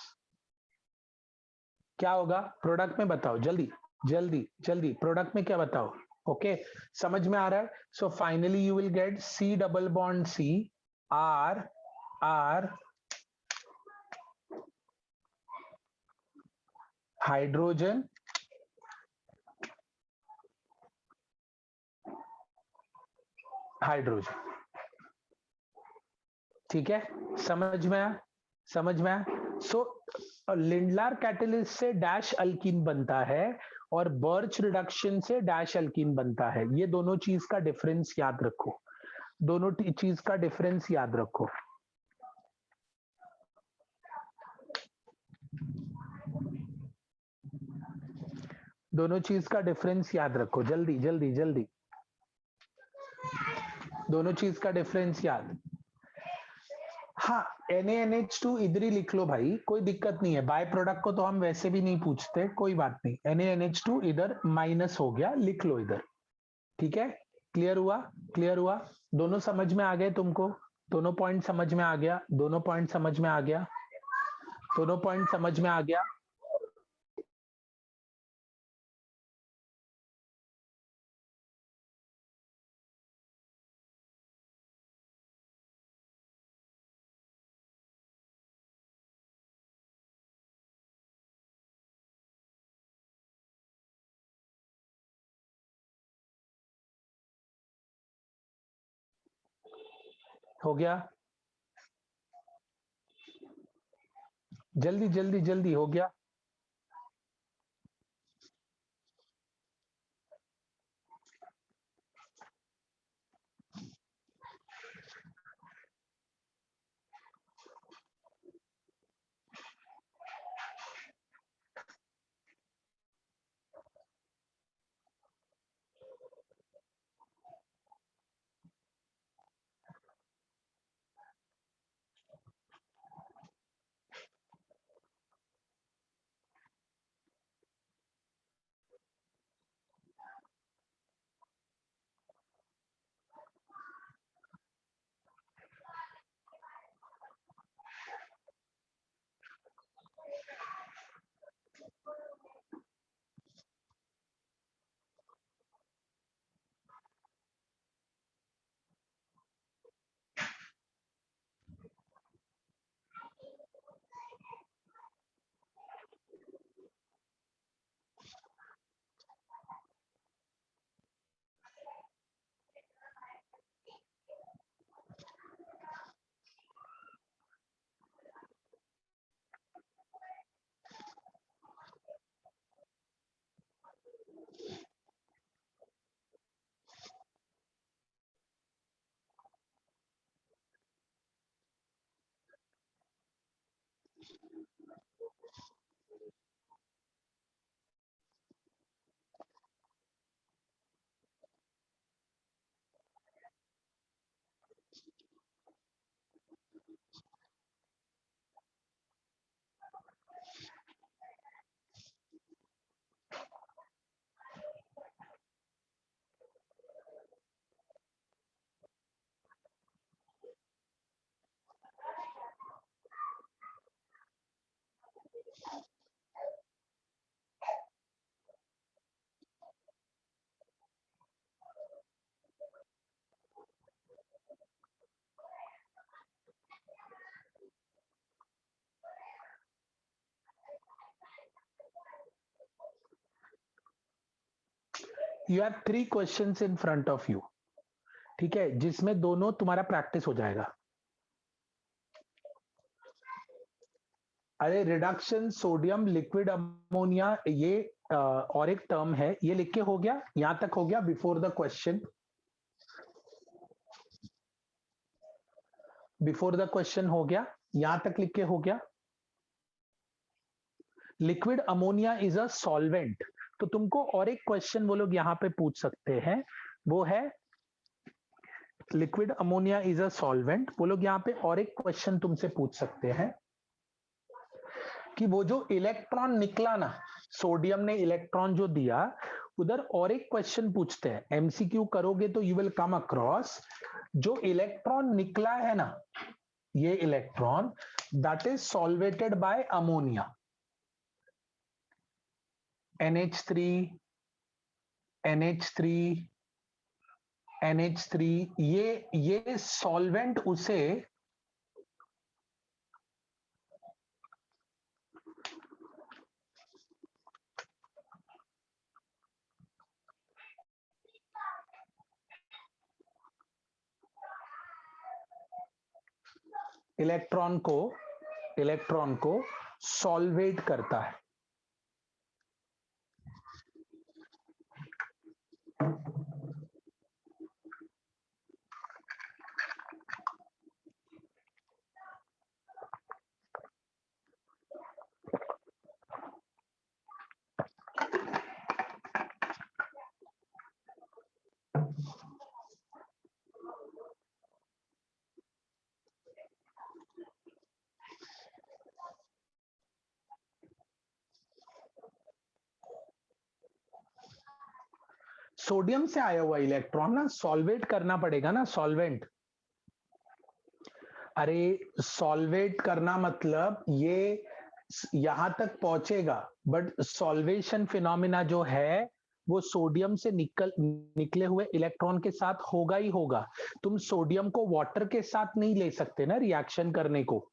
क्या होगा प्रोडक्ट में? बताओ जल्दी जल्दी जल्दी, प्रोडक्ट में क्या बताओ? ओके, समझ में आ रहा है? So finally you will gate C double bond C, R R hydrogen hydrogen. ठीक है, समझ में आया, समझ में आया। सो लिंडलार कैटेलिस्ट से डैश अल्कीन बनता है और बर्च रिडक्शन से डैश अल्कीन बनता है। ये दोनों चीज का डिफरेंस याद रखो, दोनों चीज का डिफरेंस याद रखो। दोनों चीज का डिफरेंस याद रखो, जल्दी जल्दी जल्दी, दोनों चीज का डिफरेंस याद। हाँ, NaNH2 इधर ही लिख लो भाई, कोई दिक्कत नहीं है। बाय प्रोडक्ट को तो हम वैसे भी नहीं पूछते, कोई बात नहीं। NaNH2 इधर माइनस हो गया, लिख लो इधर। ठीक है, क्लियर हुआ, क्लियर हुआ। दोनों समझ में आ गए तुमको, दोनों पॉइंट समझ में आ गया, दोनों पॉइंट समझ में आ गया, दोनों पॉइंट समझ में आ गया। हो गया, जल्दी जल्दी जल्दी, हो गया। You have 3 questions in front of you, ठीक है, जिसमें दोनों तुम्हारा प्रैक्टिस हो जाएगा। अरे रिडक्शन सोडियम लिक्विड अमोनिया, ये और एक टर्म है, ये लिख के हो गया, यहां तक हो गया before the question. Before the question हो गया, यहां तक लिख के हो गया। Liquid ammonia is a solvent, तो तुमको और एक क्वेश्चन वो लोग यहां पे पूछ सकते हैं, वो है liquid ammonia is a solvent. वो लोग यहां पे और एक क्वेश्चन तुमसे पूछ सकते हैं कि वो जो इलेक्ट्रॉन निकला ना, सोडियम ने इलेक्ट्रॉन जो दिया, उधर और एक क्वेश्चन पूछते हैं, एमसीक्यू करोगे तो यू विल कम अक्रॉस, जो इलेक्ट्रॉन निकला है ना, ये electron that is solvated bye ammonia, NH3, NH3, NH3, ये सॉल्वेंट उसे इलेक्ट्रॉन को सॉल्वेट करता है। सोडियम से आया हुआ इलेक्ट्रॉन ना सॉल्वेट करना पड़ेगा ना, सॉल्वेंट। अरे सॉल्वेट करना मतलब ये यहां तक पहुंचेगा, बट सॉल्वेशन फिनोमिना जो है वो सोडियम से निकले हुए इलेक्ट्रॉन के साथ होगा ही होगा। तुम सोडियम को वाटर के साथ नहीं ले सकते ना रिएक्शन करने को,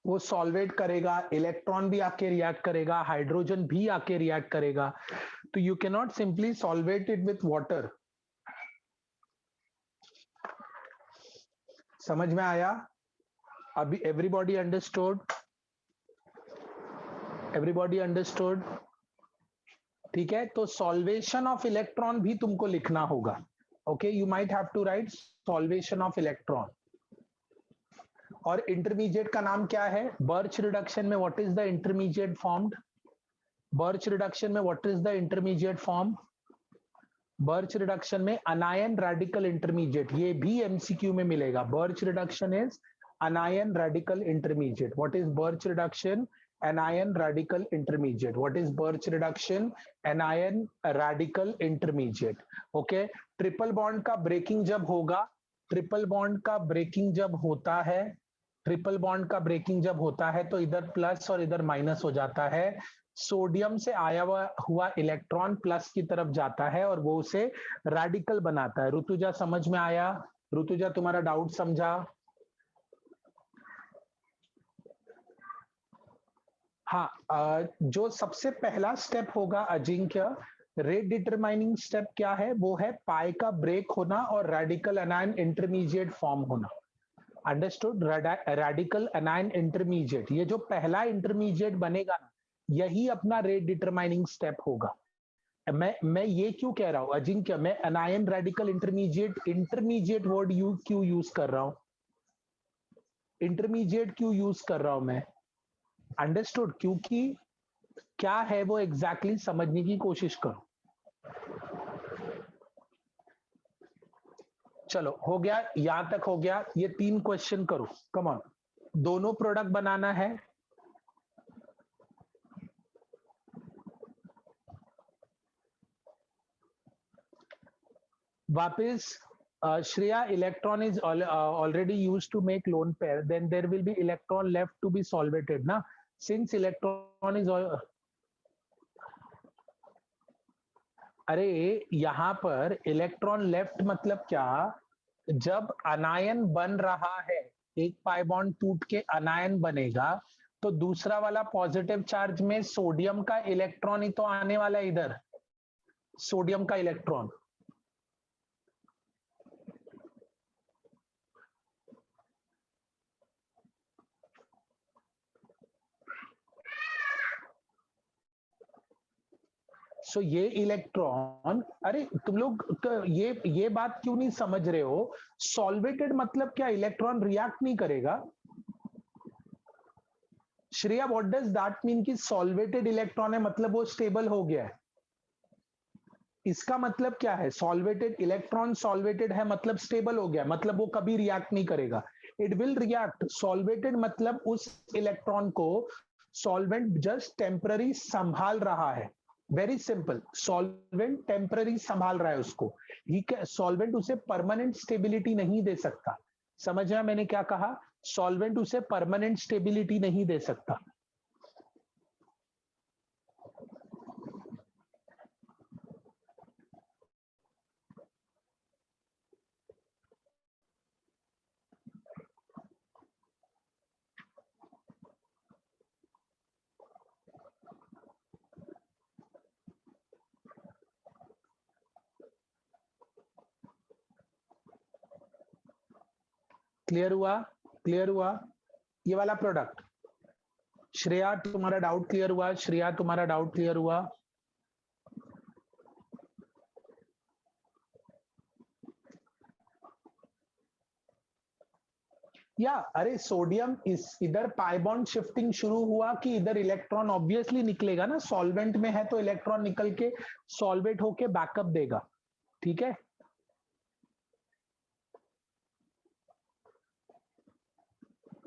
वो सॉल्वेट करेगा, इलेक्ट्रॉन भी आके रिएक्ट करेगा, हाइड्रोजन भी आके रिएक्ट करेगा, तो you can not simply solvate it with water. समझ में आया? अभी एवरीबॉडी अंडरस्टूड? Everybody understood? ठीक है, तो सॉल्वेशन ऑफ इलेक्ट्रॉन भी तुमको लिखना होगा। Okay, you might have to write solvation of electron. और इंटरमीडिएट का नाम क्या है? बर्च रिडक्शन में what is the intermediate formed? Birch reduction में what is the intermediate form? Birch reduction में अनायन रेडिकल इंटरमीडिएट, ये भी एमसीक्यू में मिलेगा। Birch reduction is anion radical intermediate. What is Birch reduction? Anion radical intermediate. What is Birch reduction? Anion radical intermediate. Okay, triple bond का breaking जब होगा, triple bond का breaking जब होता है, ट्रिपल बॉन्ड का ब्रेकिंग जब होता है तो इधर प्लस और इधर माइनस हो जाता है। सोडियम से आया हुआ इलेक्ट्रॉन प्लस की तरफ जाता है और वो उसे रेडिकल बनाता है। ऋतुजा समझ में आया? ऋतुजा तुम्हारा डाउट समझा? हाँ, जो सबसे पहला स्टेप होगा अजिंक्य, रेट डिटरमाइनिंग स्टेप क्या है? वो है पाई का ब्रेक होना और रेडिकल अनायन इंटरमीडिएट फॉर्म होना। अंडरस्टूड? रेडिकल अनायन इंटरमीडिएट, ये जो पहला इंटरमीडिएट बनेगा ना, यही अपना रेट डिटरमाइनिंग स्टेप होगा। मैं ये क्यों कह रहा हूं अजिंक्य, मैं अनायन रेडिकल इंटरमीडिएट वर्ड क्यों यूज कर रहा हूं? इंटरमीडिएट क्यों यूज कर रहा हूं मैं? अंडरस्टूड? क्योंकि क्या है वो एग्जैक्टली समझने की कोशिश करो। चलो हो गया, यहां तक हो गया। ये 3 क्वेश्चन करो, कम ऑन। दोनों प्रोडक्ट बनाना है। वापस Shreya, electron is already used to make lone pair, then there will be electron left to be solvated na, since electron is अरे यहां पर इलेक्ट्रॉन लेफ्ट मतलब क्या? जब अनायन बन रहा है, एक पाई बॉन्ड टूट के अनायन बनेगा, तो दूसरा वाला पॉजिटिव चार्ज में सोडियम का इलेक्ट्रॉन ही तो आने वाला है इधर, सोडियम का इलेक्ट्रॉन। सो ये इलेक्ट्रॉन, अरे तुम लोग ये बात क्यों नहीं समझ रहे हो? सॉल्वेटेड मतलब क्या? इलेक्ट्रॉन रिएक्ट नहीं करेगा। Shreya, what does that mean कि सॉल्वेटेड इलेक्ट्रॉन है मतलब वो स्टेबल हो गया है? इसका मतलब क्या है? सॉल्वेटेड इलेक्ट्रॉन सॉल्वेटेड है मतलब स्टेबल हो गया, मतलब वो कभी रिएक्ट नहीं करेगा। It will react. सॉल्वेटेड मतलब उस इलेक्ट्रॉन को सॉल्वेंट जस्ट टेम्पररी संभाल रहा है। वेरी सिंपल, सॉल्वेंट टेम्पररी संभाल रहा है उसको। सॉल्वेंट उसे परमानेंट स्टेबिलिटी नहीं दे सकता। समझा मैंने क्या कहा? सॉल्वेंट उसे परमानेंट स्टेबिलिटी नहीं दे सकता। क्लियर हुआ? क्लियर हुआ ये वाला प्रोडक्ट? श्रेया तुम्हारा डाउट क्लियर हुआ? श्रेया तुम्हारा डाउट क्लियर हुआ? या अरे सोडियम इस इधर पाई बॉन्ड शिफ्टिंग शुरू हुआ कि इधर इलेक्ट्रॉन ऑब्वियसली निकलेगा ना, सॉल्वेंट में है तो इलेक्ट्रॉन निकल के सॉल्वेट होके बैकअप देगा, ठीक है?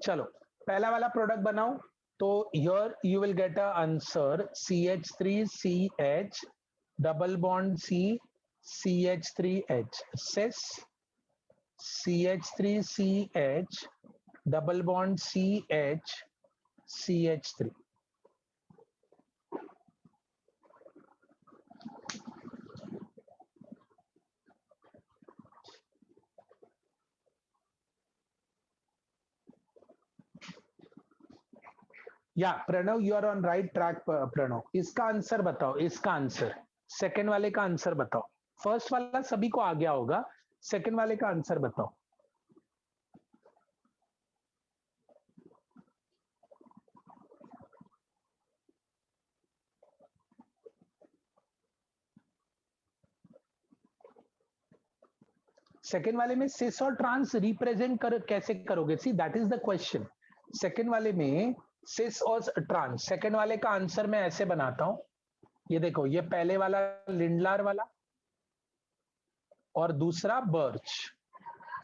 चलो पहला वाला प्रोडक्ट बनाओ। तो here you will get a answer CH3CH double bond C CH3H cis CH3CH double bond CH CH3। या Pranav you are on right track. Pranav इसका आंसर बताओ, इसका आंसर सेकंड वाले का आंसर बताओ। फर्स्ट वाला सभी को आ गया होगा, सेकंड वाले का आंसर बताओ। सेकेंड वाले में सिस और ट्रांस रिप्रेजेंट कर कैसे करोगे? See that is the question. Second वाले में सिस और ट्रांस, सेकेंड वाले का आंसर मैं ऐसे बनाता हूं, ये देखो, ये पहले वाला लिंडलार वाला और दूसरा बर्च।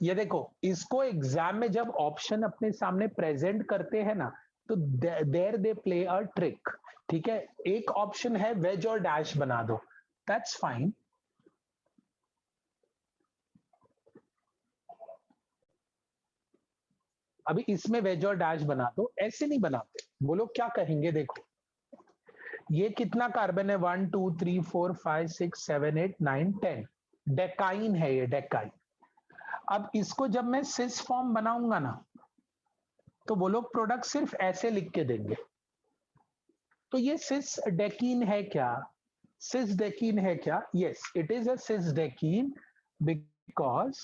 ये देखो, इसको एग्जाम में जब ऑप्शन अपने सामने प्रेजेंट करते हैं ना, तो there they play a trick, ठीक है? एक ऑप्शन है वेज और डैश बना दो, दैट्स फाइन। अभी इसमें वेज और डैश बना दो, ऐसे नहीं बनाते। वो लोग क्या कहेंगे देखो, ये कितना कार्बन है? 1 2 3 4 5 6 7 8 9 10, डेकाइन है ये, डेकाइन। अब इसको जब मैं सिस फॉर्म बनाऊंगा ना, तो वो लोग प्रोडक्ट सिर्फ ऐसे लिख के देंगे। तो ये सिस डेकीन है क्या? सिस डेकीन है क्या? Yes it is a cis decene because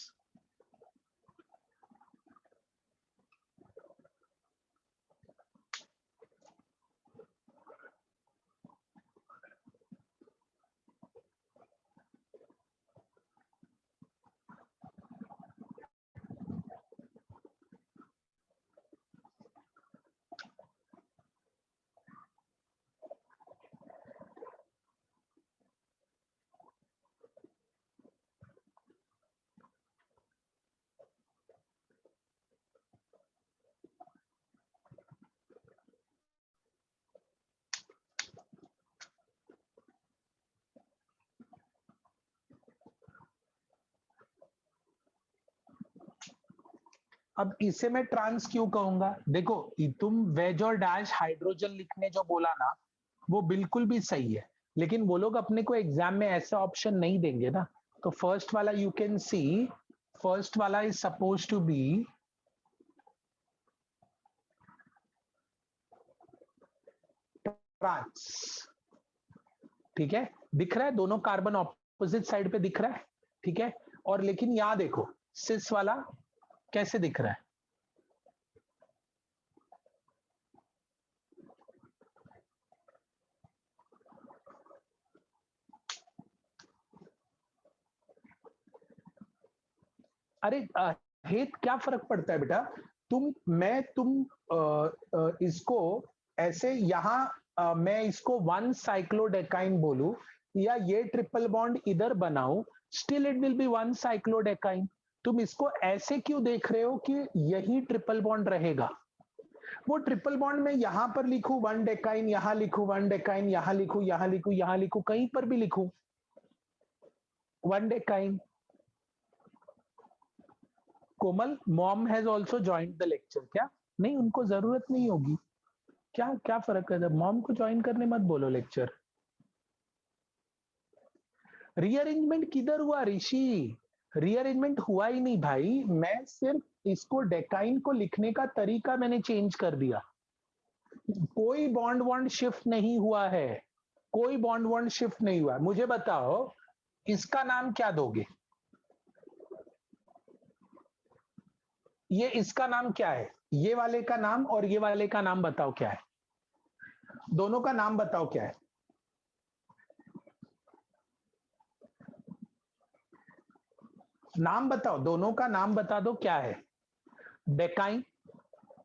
अब इसे मैं ट्रांस क्यों कहूंगा? देखो, तुम वेज और डैश हाइड्रोजन लिखने जो बोला ना, वो बिल्कुल भी सही है, लेकिन वो लोग अपने को एग्जाम में ऐसा ऑप्शन नहीं देंगे ना। तो फर्स्ट वाला यू कैन सी, फर्स्ट वाला is suppose to be trans, ठीक है? दिख रहा है दोनों कार्बन ऑपोजिट साइड पे दिख रहा है, ठीक है? और लेकिन यहां देखो सिस वाला कैसे दिख रहा है। अरे हेत क्या फर्क पड़ता है बेटा? इसको ऐसे यहां मैं इसको 1 साइक्लोडेकाइन बोलूं या ये ट्रिपल बॉन्ड इधर बनाऊं, स्टिल इट विल बी 1 साइक्लोडेकाइन। तुम इसको ऐसे क्यों देख रहे हो कि यही ट्रिपल बॉन्ड रहेगा? वो ट्रिपल बॉन्ड में यहां पर लिखूं 1 डेकाइन, यहां लिखूं 1 डेकाइन, यहां लिखूं, यहां लिखूं, यहां लिखूं, कहीं पर भी लिखूं 1 decyne. Komal, mom has also joined the lecture क्या? नहीं, उनको जरूरत नहीं होगी। क्या क्या फर्क है? मॉम को ज्वाइन करने मत बोलो लेक्चर। रीअरेंजमेंट किधर हुआ ऋषि? रीअरेंजमेंट हुआ ही नहीं भाई, मैं सिर्फ इसको डेकाइन को लिखने का तरीका मैंने चेंज कर दिया। कोई बॉन्ड वॉन्ड शिफ्ट नहीं हुआ है, कोई बॉन्ड वॉन्ड शिफ्ट नहीं हुआ। मुझे बताओ इसका नाम क्या दोगे? ये इसका नाम क्या है? ये वाले का नाम और ये वाले का नाम बताओ क्या है? दोनों का नाम बताओ क्या है? नाम बताओ, दोनों का नाम बता दो क्या है? डेकाइन,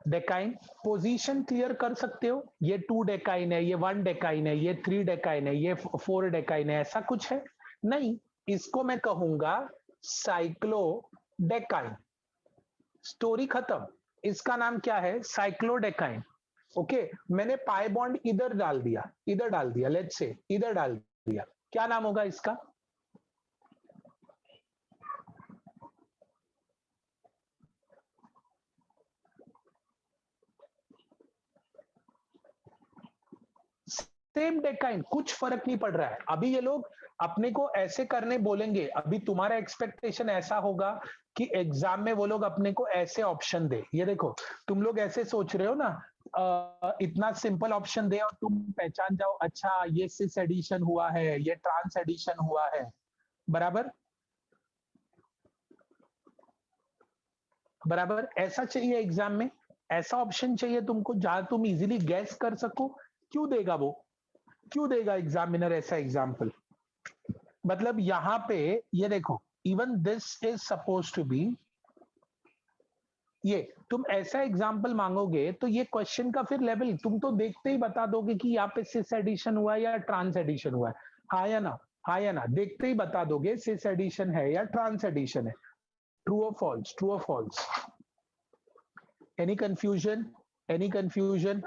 डेकाइन। पोजीशन क्लियर कर सकते हो? ये 2 डेकाइन है, ये 1 डेकाइन है, ये 3 डेकाइन है, ये 4 डेकाइन है, ऐसा कुछ है? नहीं, इसको मैं कहूंगा साइक्लो डेकाइन। स्टोरी खत्म। इसका नाम क्या है? साइक्लोडेकाइन। ओके, मैंने पाई बॉन्ड इधर डाल दिया, इधर डाल दिया, लेट्स से इधर डाल दिया, क्या नाम होगा इसका? सेम डेकाइन, कुछ फर्क नहीं पड़ रहा है। अभी ये लोग अपने को ऐसे करने बोलेंगे, अभी तुम्हारा एक्सपेक्टेशन ऐसा होगा कि एग्जाम में वो लोग अपने को ऐसे ऑप्शन दे। ये देखो, तुम लोग ऐसे सोच रहे हो ना, इतना सिंपल ऑप्शन दे और तुम पहचान जाओ, अच्छा ये सिस एडिशन हुआ है, ये ट्रांस एडिशन हुआ है, बराबर बराबर। ऐसा चाहिए एग्जाम में, ऐसा ऑप्शन चाहिए तुमको जहां तुम इजीली गैस कर सको। क्यों देगा वो? क्यों देगा एग्जामिनर ऐसा एग्जाम्पल? मतलब यहां पे ये देखो, even this is suppose to be, ये तुम ऐसा एग्जाम्पल मांगोगे तो ये क्वेश्चन का फिर लेवल तुम तो देखते ही बता दोगे कि यहाँ पे सिस एडिशन हुआ है या ट्रांस एडिशन हुआ है। हाँ या ना? हाँ या ना? देखते ही बता दोगे सिस एडिशन है या ट्रांस एडिशन है। ट्रू और फॉल्स? ट्रू और false? Any confusion? Any confusion?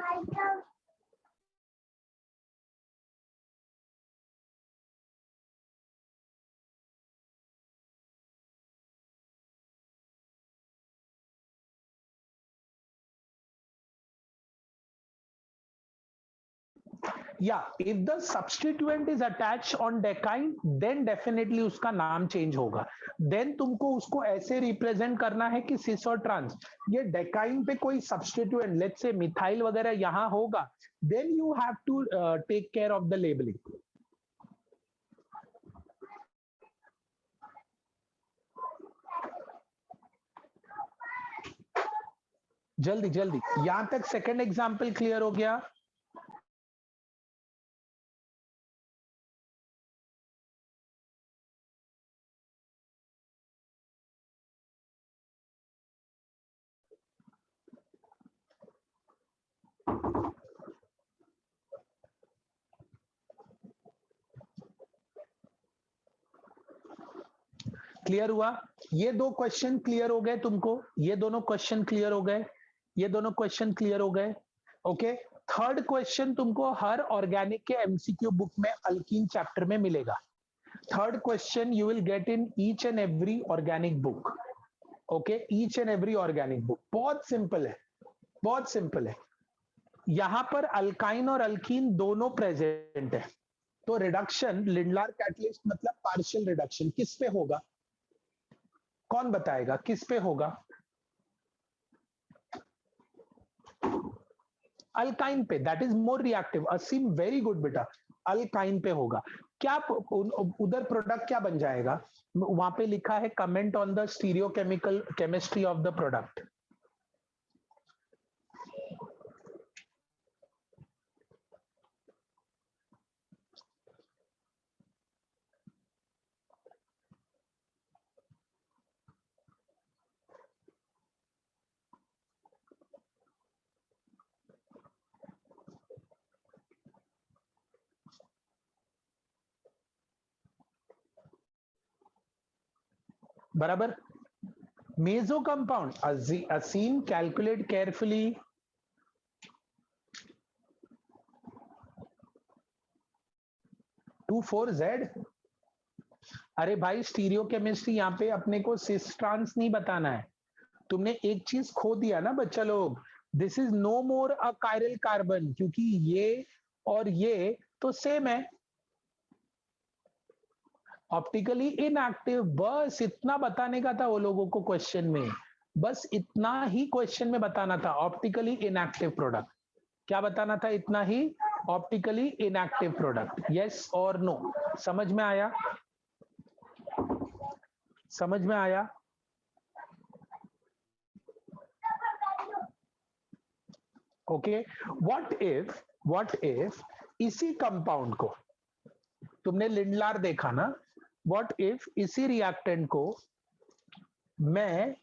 Yeah, if the substituent is attached on decyne, then definitely उसका नाम चेंज होगा। Then तुमको उसको ऐसे रिप्रेजेंट करना है कि सिस और ट्रांस, ये डेकाइन पे कोई सब्सटीट्यूएंट, लेट्स से मिथाइल वगैरह यहां होगा, then you have to take care of the labeling. जल्दी जल्दी, यहां तक सेकंड एग्जांपल क्लियर हो गया? क्लियर हुआ? ये दो क्वेश्चन क्लियर हो गए तुमको? ये दोनों क्वेश्चन क्लियर हो गए? ये दोनों क्वेश्चन क्लियर हो गए? ओके, थर्ड क्वेश्चन तुमको हर ऑर्गेनिक के एमसीक्यू बुक में अल्कीन चैप्टर में मिलेगा। Third question you will get in each and every organic book. Okay, each and every organic book. बहुत सिंपल है, बहुत सिंपल है। यहां पर अल्काइन और अल्कीन दोनों प्रेजेंट है, तो रिडक्शन लिंडलार कैटलिस्ट मतलब पार्शियल रिडक्शन किस पे होगा? कौन बताएगा किस पे होगा? अल्काइन पे, that is more reactive. Aseem very good बेटा, अल्काइन पे होगा। क्या उधर प्रोडक्ट क्या बन जाएगा? वहां पे लिखा है comment on the stereochemical chemistry of the product. बराबर। मेजो कंपाउंड, असीम कैलकुलेट केयरफुली। 24Z। अरे भाई, स्टीरियो केमिस्ट्री यहाँ पे अपने को सिस ट्रांस नहीं बताना है। तुमने एक चीज खो दिया ना बच्चा लोग, this is no more a chiral carbon, क्योंकि ये और ये तो सेम है, ऑप्टिकली इनएक्टिव। बस इतना बताने का था वो लोगों को क्वेश्चन में, बस इतना ही क्वेश्चन में बताना था, ऑप्टिकली इनएक्टिव प्रोडक्ट। क्या बताना था? इतना ही, ऑप्टिकली इनएक्टिव प्रोडक्ट। यस और नो? समझ में आया? समझ में आया? ओके, व्हाट इफ इसी कंपाउंड को, तुमने लिंडलार देखा ना, व्हाट इफ इसी रिएक्टेंट को मैं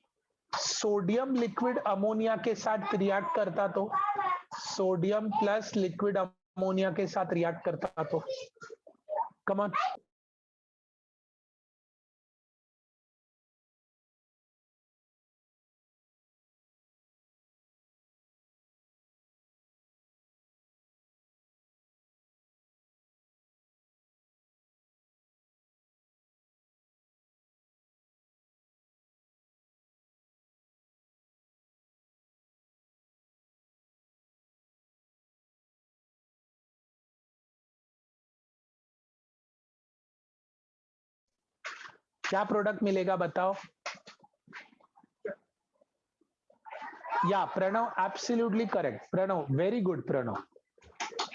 सोडियम लिक्विड अमोनिया के साथ रिएक्ट करता, तो सोडियम प्लस लिक्विड अमोनिया के साथ रिएक्ट करता तो, कम ऑन, क्या प्रोडक्ट मिलेगा बताओ? Yeah Pranav, absolutely correct Pranav, very good Pranav.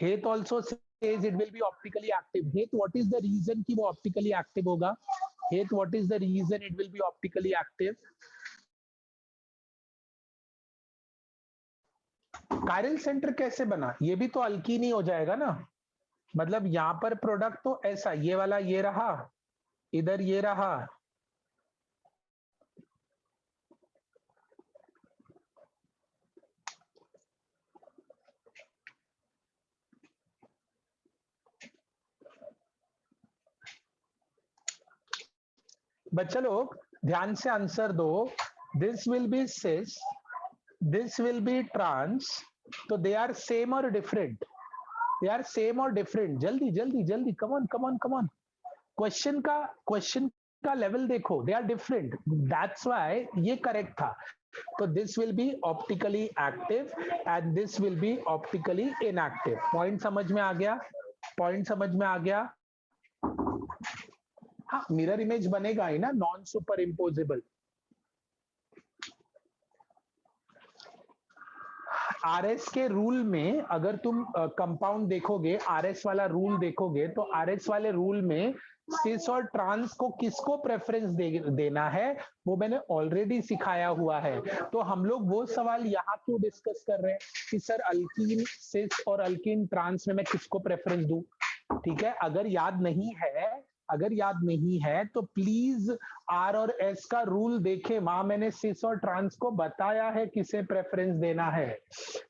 Het also says it will be optically active. Het, what is the reason कि वो ऑप्टिकली एक्टिव होगा? Het, what is the reason it will be optically active? Chiral centre कैसे बना? ये भी तो अल्कीन ही हो जाएगा ना. मतलब यहां पर प्रोडक्ट तो ऐसा, ये वाला ये रहा, इधर ये रहा, बच्चा लोग ध्यान से आंसर दो. This will be cis, this will be trans, तो दे आर सेम और डिफरेंट? दे आर सेम और डिफरेंट? जल्दी जल्दी जल्दी, come on come on come on. Question का लेवल देखो, they are different, that's why ये करेक्ट था. तो this will be optically active and this will be optically inactive. Point समझ में आ गया? पॉइंट समझ में आ गया? हाँ, मिरर इमेज बनेगा ही ना, नॉन सुपर इम्पोजेबल. आरएस के रूल में अगर तुम कंपाउंड देखोगे, आरएस वाला रूल देखोगे, तो आरएस वाले रूल में सिस और ट्रांस को किसको प्रेफरेंस देना है वो मैंने ऑलरेडी सिखाया हुआ है. तो हम लोग वो सवाल यहाँ क्यों डिस्कस कर रहे हैं कि सर अल्कीन सिस और अल्कीन ट्रांस में मैं किसको प्रेफरेंस दूं? ठीक है, अगर याद नहीं है तो प्लीज आर और एस का रूल देखें, वहां मैंने सिस और ट्रांस को बताया है किसे प्रेफरेंस देना है.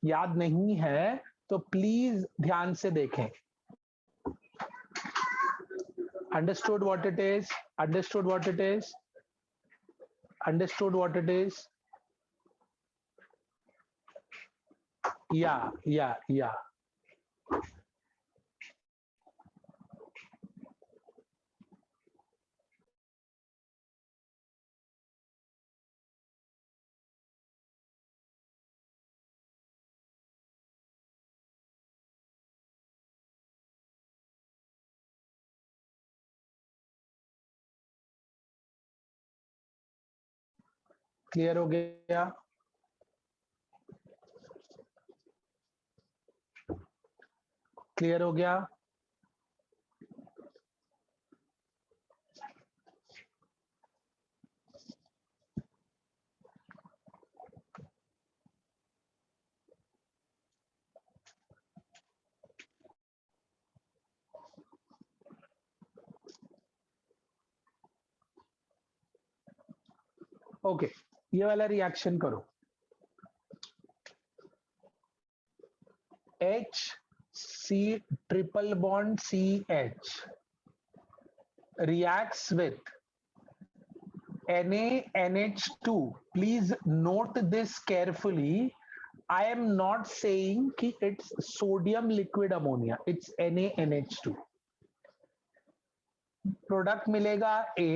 याद नहीं है तो प्लीज ध्यान से देखें. Understood what it is? Understood what it is? Understood what it is? या क्लियर हो गया? क्लियर हो गया? ओके, ये वाला रिएक्शन करो. H C triple bond CH reacts with NaNH2. Please note this carefully. I am not saying कि it's sodium liquid ammonia, it's NaNH2. Product मिलेगा A,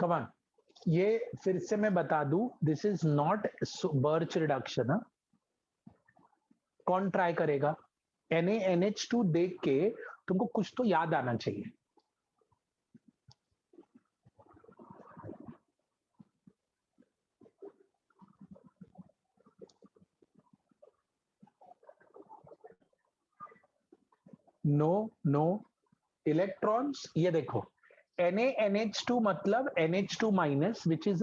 कम ऑन, ये फिर से मैं बता दूं, this is not birch reduction. कौन try करेगा? NaNH2 देख के तुमको कुछ तो याद आना चाहिए। नो इलेक्ट्रॉन्स, ये देखो NaNH2 मतलब NH2 minus which is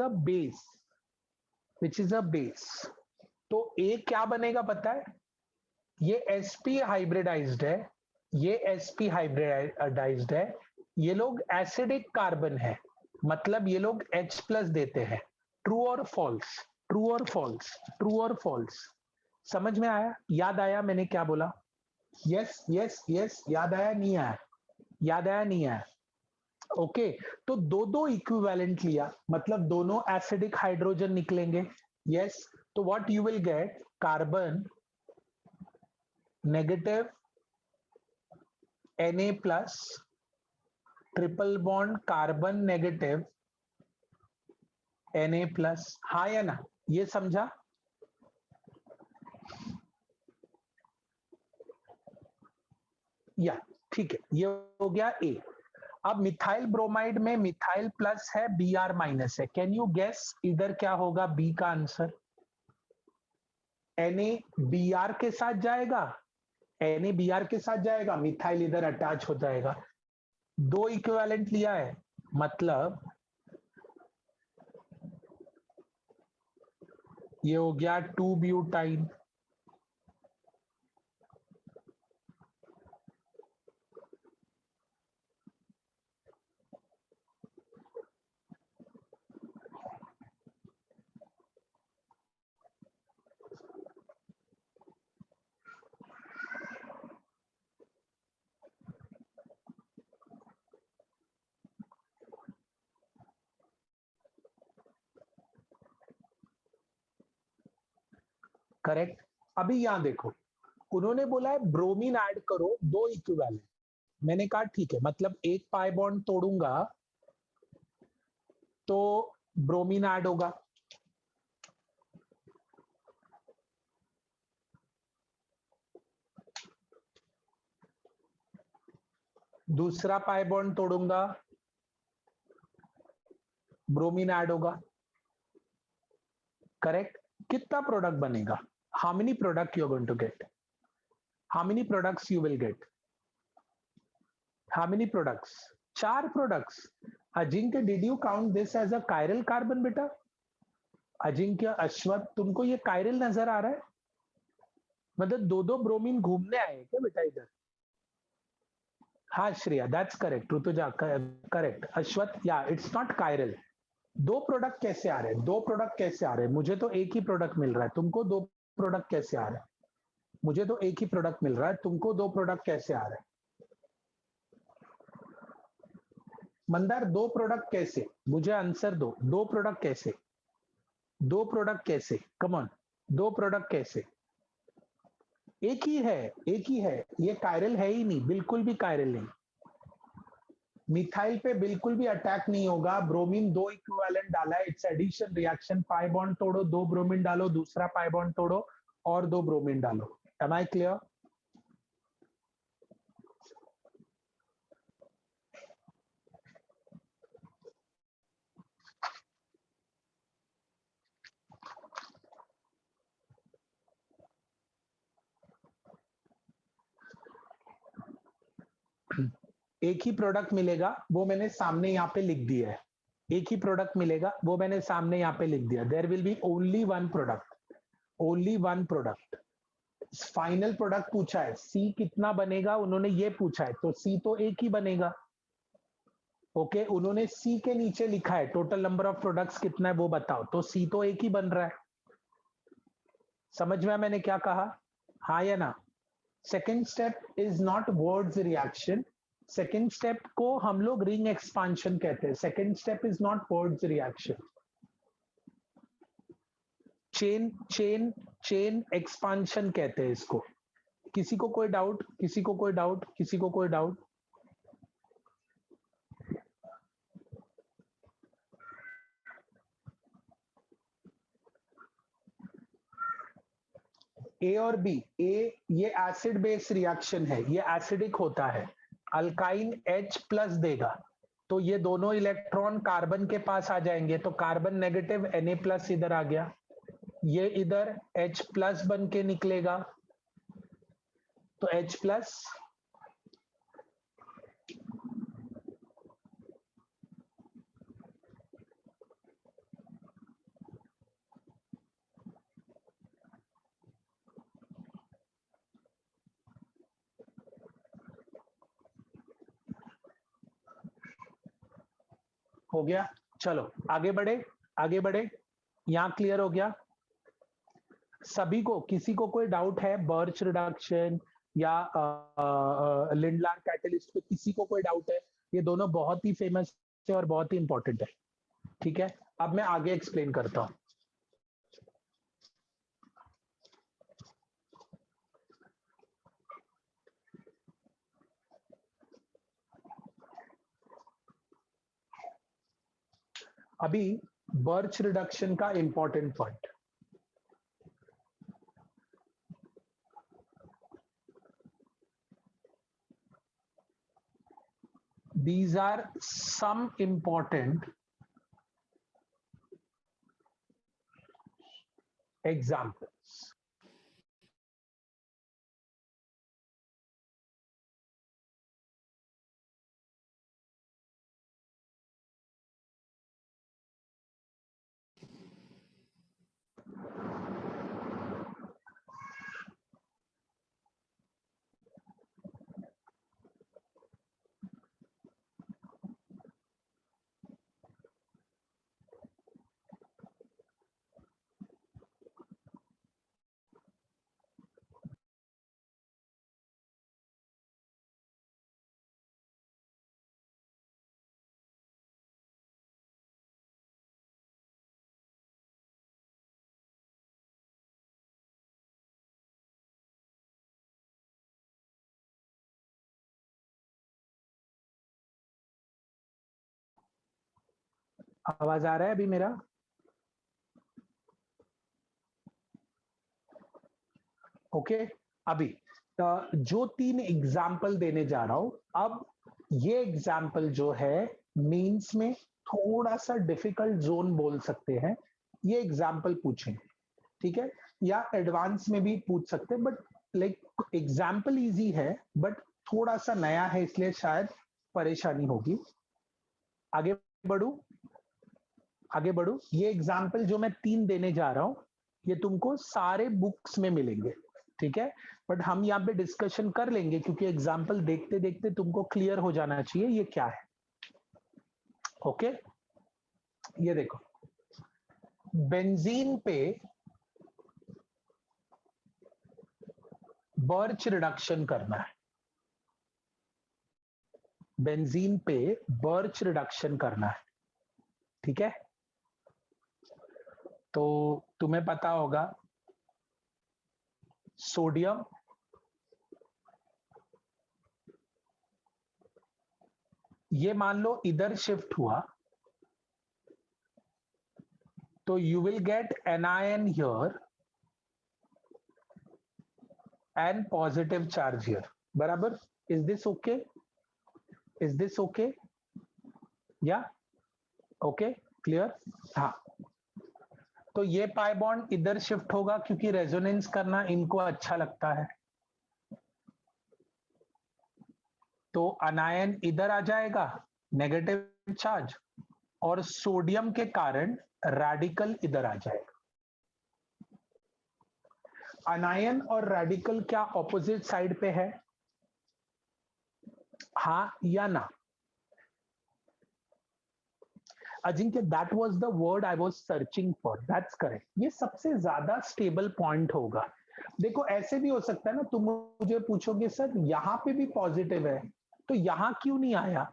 a base, तो A क्या बनेगा पता है? ये sp हाइब्रिडाइज्ड है, ये sp हाइब्रिडाइज्ड है, ये लोग एसिडिक कार्बन है, मतलब ये लोग H प्लस देते हैं। ट्रू और फॉल्स, ट्रू और फॉल्स, ट्रू और फॉल्स। समझ में आया? याद आया मैंने क्या बोला? यस यस यस, याद आया नहीं आया? याद आया नहीं आया? ओके, तो दो दो इक्विवेलेंट लिया, मतलब दोनों एसिडिक हाइड्रोजन निकलेंगे। यस, तो what you will gate, carbon negative Na plus, triple bond carbon negative Na plus. हाँ या ना? ये समझा? या ठीक है, ये हो गया ए। अब मिथाइल ब्रोमाइड में मिथाइल प्लस है, Br माइनस है। कैन यू गेस इधर क्या होगा बी का आंसर? Na Br के साथ जाएगा, Na Br के साथ जाएगा, मिथाइल इधर अटैच हो जाएगा। दो इक्विवेलेंट लिया है, मतलब ये हो गया 2 ब्यूटाइन। करेक्ट। अभी यहां देखो, उन्होंने बोला है ब्रोमीन ऐड करो दो इक्विवेलेंट। मैंने कहा ठीक है, मतलब एक पाई बॉन्ड तोड़ूंगा तो ब्रोमीन ऐड होगा, दूसरा पाई बॉन्ड तोड़ूंगा ब्रोमीन ऐड होगा। करेक्ट। कितना प्रोडक्ट बनेगा? How many product you are going to get? How many products you will get? How many products? चार products. Ajinkya, did you count this as a chiral carbon बेटा? अजिंक्य, अश्वत, तुमको ये chiral नजर आ रहा है? मतलब दो दो ब्रोमीन घूमने आए क्या बेटा इधर? हाँ Shreya, that's correct. Rituja correct. Ashwat, yeah it's not chiral. दो प्रोडक्ट कैसे आ रहे हैं? दो प्रोडक्ट कैसे आ रहे हैं? मुझे तो एक ही प्रोडक्ट मिल रहा है, तुमको दो प्रोडक्ट कैसे आ रहे हैं? मुझे तो एक ही प्रोडक्ट मिल रहा है, तुमको दो प्रोडक्ट कैसे आ रहे हैं? मंदार, दो प्रोडक्ट कैसे? मुझे आंसर दो, दो प्रोडक्ट कैसे? दो प्रोडक्ट कैसे? कम ऑन, दो प्रोडक्ट कैसे? एक ही है, एक ही है, ये कायरल है ही नहीं, बिल्कुल भी कायरल नहीं। मिथाइल पे बिल्कुल भी अटैक नहीं होगा। ब्रोमीन दो इक्विवेलेंट डाला है, it's addition reaction. Pi bond तोड़ो, दो ब्रोमीन डालो, दूसरा पाई बॉन्ड तोड़ो और दो ब्रोमीन डालो। Am I clear? एक ही प्रोडक्ट मिलेगा, वो मैंने सामने यहाँ पे लिख दिया है। एक ही प्रोडक्ट मिलेगा, वो मैंने सामने यहाँ पे लिख दिया। There will be only one product, only one product. Final product पूछा है, सी कितना बनेगा उन्होंने ये पूछा है, तो सी तो एक ही बनेगा। ओके, उन्होंने सी के नीचे लिखा है टोटल नंबर ऑफ प्रोडक्ट्स कितना है वो बताओ, तो सी तो एक ही बन रहा है। समझ में मैंने क्या कहा? हाँ या ना? Second step is not words reaction. Second step को हम लोग रिंग एक्सपांशन कहते हैं। Second step is not words reaction. Chain chain chain expansion कहते हैं इसको। किसी को कोई डाउट? किसी को कोई डाउट? किसी को कोई डाउट? ए और बी, ए ये एसिड बेस रिएक्शन है, ये एसिडिक होता है, अल्काइन H प्लस देगा, तो ये दोनों इलेक्ट्रॉन कार्बन के पास आ जाएंगे, तो कार्बन नेगेटिव Na प्लस इधर आ गया, ये इधर H प्लस बन के निकलेगा, तो H प्लस, हो गया। चलो आगे बढ़े, आगे बढ़े, यहां क्लियर हो गया सभी को? किसी को कोई डाउट है बर्च रिडक्शन या लिंडलार कैटलिस्ट पे? किसी को कोई डाउट है? ये दोनों बहुत ही फेमस है और बहुत ही इंपॉर्टेंट है, ठीक है? अब मैं आगे एक्सप्लेन करता हूं। अभी बर्च रिडक्शन का important point, these are some important examples. आवाज आ रहा है अभी मेरा? ओके अभी जो 3 एग्जाम्पल देने जा रहा हूं, अब ये एग्जाम्पल जो है मेंस में थोड़ा सा डिफिकल्ट जोन बोल सकते हैं, ये एग्जाम्पल पूछें, ठीक है? या एडवांस में भी पूछ सकते हैं, बट लाइक एग्जाम्पल इजी है बट थोड़ा सा नया है, इसलिए शायद परेशानी होगी। आगे बढ़ू, आगे बढ़ू। ये एग्जाम्पल जो मैं 3 देने जा रहा हूं, ये तुमको सारे बुक्स में मिलेंगे, ठीक है? बट हम यहाँ पे डिस्कशन कर लेंगे क्योंकि एग्जाम्पल देखते देखते तुमको क्लियर हो जाना चाहिए ये क्या है। ओके ये देखो, बेंजीन पे बर्च रिडक्शन करना है, बेंजीन पे बर्च रिडक्शन करना है, ठीक है? तो तुम्हें पता होगा सोडियम ये मान लो इधर शिफ्ट हुआ, तो you will get anion here and positive charge here, बराबर? Is this okay? Is this okay? Yeah okay clear? हाँ, तो ये पाई बॉन्ड इधर शिफ्ट होगा क्योंकि रेजोनेंस करना इनको अच्छा लगता है, तो अनायन इधर आ जाएगा नेगेटिव चार्ज, और सोडियम के कारण रेडिकल इधर आ जाएगा। अनायन और रेडिकल क्या ऑपोजिट साइड पे है? हाँ या ना? Ajinkya, that was the word I was searching for, that's correct. ये सबसे ज्यादा स्टेबल पॉइंट होगा। देखो ऐसे भी हो सकता है ना, तुम मुझे पूछोगे सर यहां पे भी पॉजिटिव है तो यहां क्यों नहीं आया,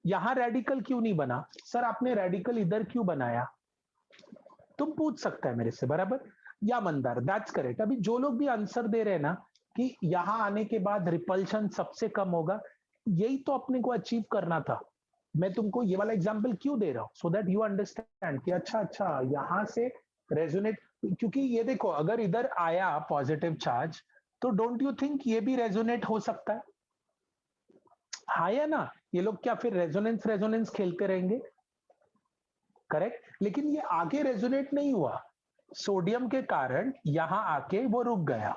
यहां रेडिकल क्यों नहीं बना, सर आपने रेडिकल इधर क्यों बनाया, तुम पूछ सकता है मेरे से, बराबर? या मंदार, दैट्स करेक्ट। अभी जो लोग भी आंसर दे रहे हैं ना कि यहां आने के बाद रिपल्शन सबसे कम होगा, यही तो अपने को अचीव करना था। मैं तुमको ये वाला एग्जांपल क्यों दे रहा हूं, सो दैट यू अंडरस्टैंड कि अच्छा अच्छा यहां से रेजोनेट, क्योंकि ये देखो अगर इधर आया पॉजिटिव चार्ज तो डोंट यू थिंक ये भी रेजोनेट हो सकता है? हाँ या ना? ये लोग क्या फिर रेजोनेंस रेजोनेंस खेलते रहेंगे? करेक्ट, लेकिन ये आगे रेजोनेट नहीं हुआ, सोडियम के कारण यहां आके वो रुक गया।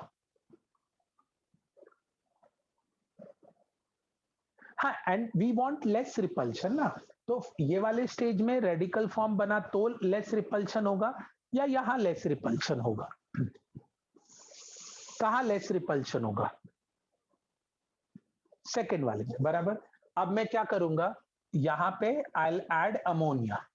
हाँ, and we want less repulsion ना, तो ये वाले स्टेज में रेडिकल फॉर्म बना तो लेस रिपल्शन होगा या यहां लेस रिपल्शन होगा? कहां लेस रिपल्शन होगा? सेकेंड वाले में, बराबर। अब मैं क्या करूंगा, यहां पे आई एड अमोनिया।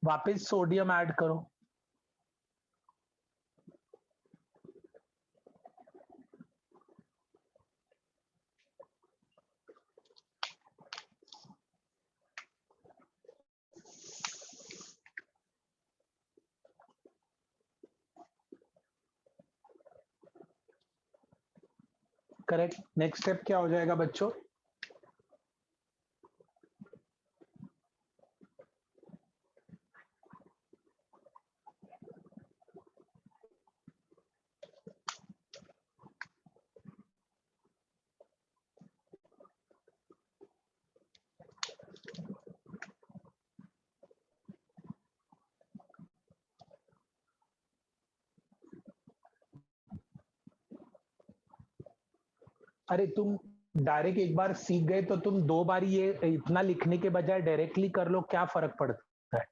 वापस सोडियम ऐड करो। करेक्ट, नेक्स्ट स्टेप क्या हो जाएगा बच्चों? अरे तुम डायरेक्ट एक बार सीख गए तो तुम दो बार ये इतना लिखने के बजाय डायरेक्टली कर लो, क्या फर्क पड़ता है?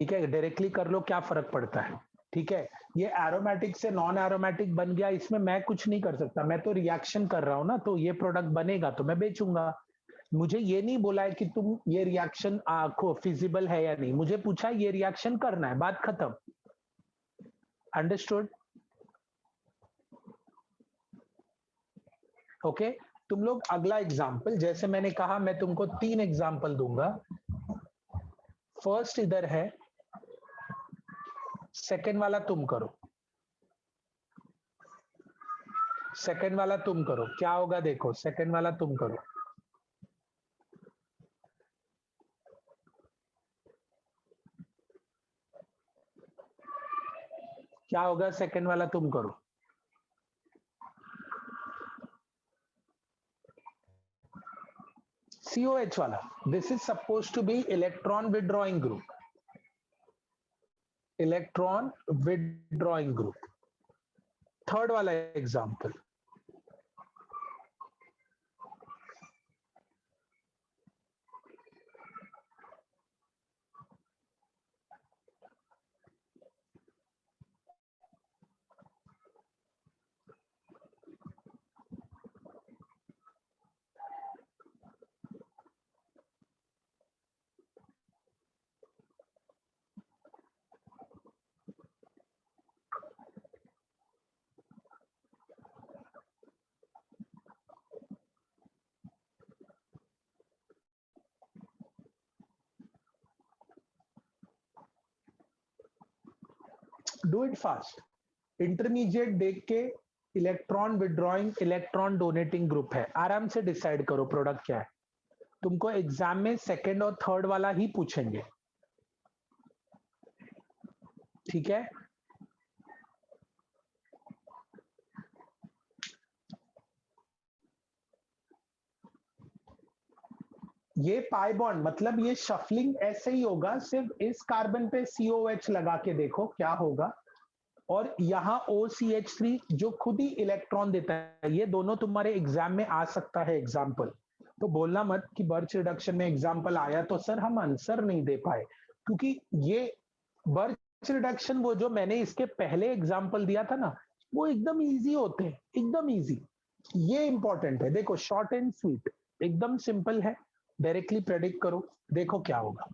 ठीक है, डायरेक्टली कर लो, क्या फर्क पड़ता है? ठीक है, ये एरोमेटिक से नॉन एरोमेटिक बन गया, इसमें मैं कुछ नहीं कर सकता, मैं तो रिएक्शन कर रहा हूं ना, तो ये प्रोडक्ट बनेगा तो मैं बेचूंगा। मुझे ये नहीं बोला है कि तुम ये रिएक्शन को फिजिबल है या नहीं, मुझे पूछा है ये रिएक्शन करना है, बात खत्म। अंडरस्टूड? ओके, तुम लोग अगला एग्जाम्पल, जैसे मैंने कहा मैं तुमको 3 एग्जाम्पल दूंगा। फर्स्ट इधर है, सेकंड वाला तुम करो, सेकंड वाला तुम करो, क्या होगा देखो, सेकंड वाला तुम करो। क्या होगा, सेकंड वाला तुम करो। COH वाला, this is suppose to be electron withdrawing group, electron withdrawing group. Third वाला example, do it fast. Intermediate देख के electron withdrawing electron donating group है, आराम से डिसाइड करो प्रोडक्ट क्या है। तुमको एग्जाम में सेकंड और थर्ड वाला ही पूछेंगे, ठीक है? ये पाई बॉन्ड मतलब ये शफलिंग ऐसे ही होगा, सिर्फ इस कार्बन पे COH लगा के देखो क्या होगा, और यहाँ OCH3 जो खुद ही इलेक्ट्रॉन देता है, ये दोनों तुम्हारे एग्जाम में आ सकता है एग्जाम्पल। तो बोलना मत कि बर्च रिडक्शन में एग्जाम्पल आया तो सर हम आंसर नहीं दे पाए, क्योंकि ये बर्च रिडक्शन वो जो मैंने इसके पहले एग्जाम्पल दिया था ना, वो एकदम इजी होते हैं, एकदम इजी। ये इंपॉर्टेंट है, देखो शॉर्ट एंड स्वीट, एकदम सिंपल है, डायरेक्टली प्रेडिक्ट करो, देखो क्या होगा।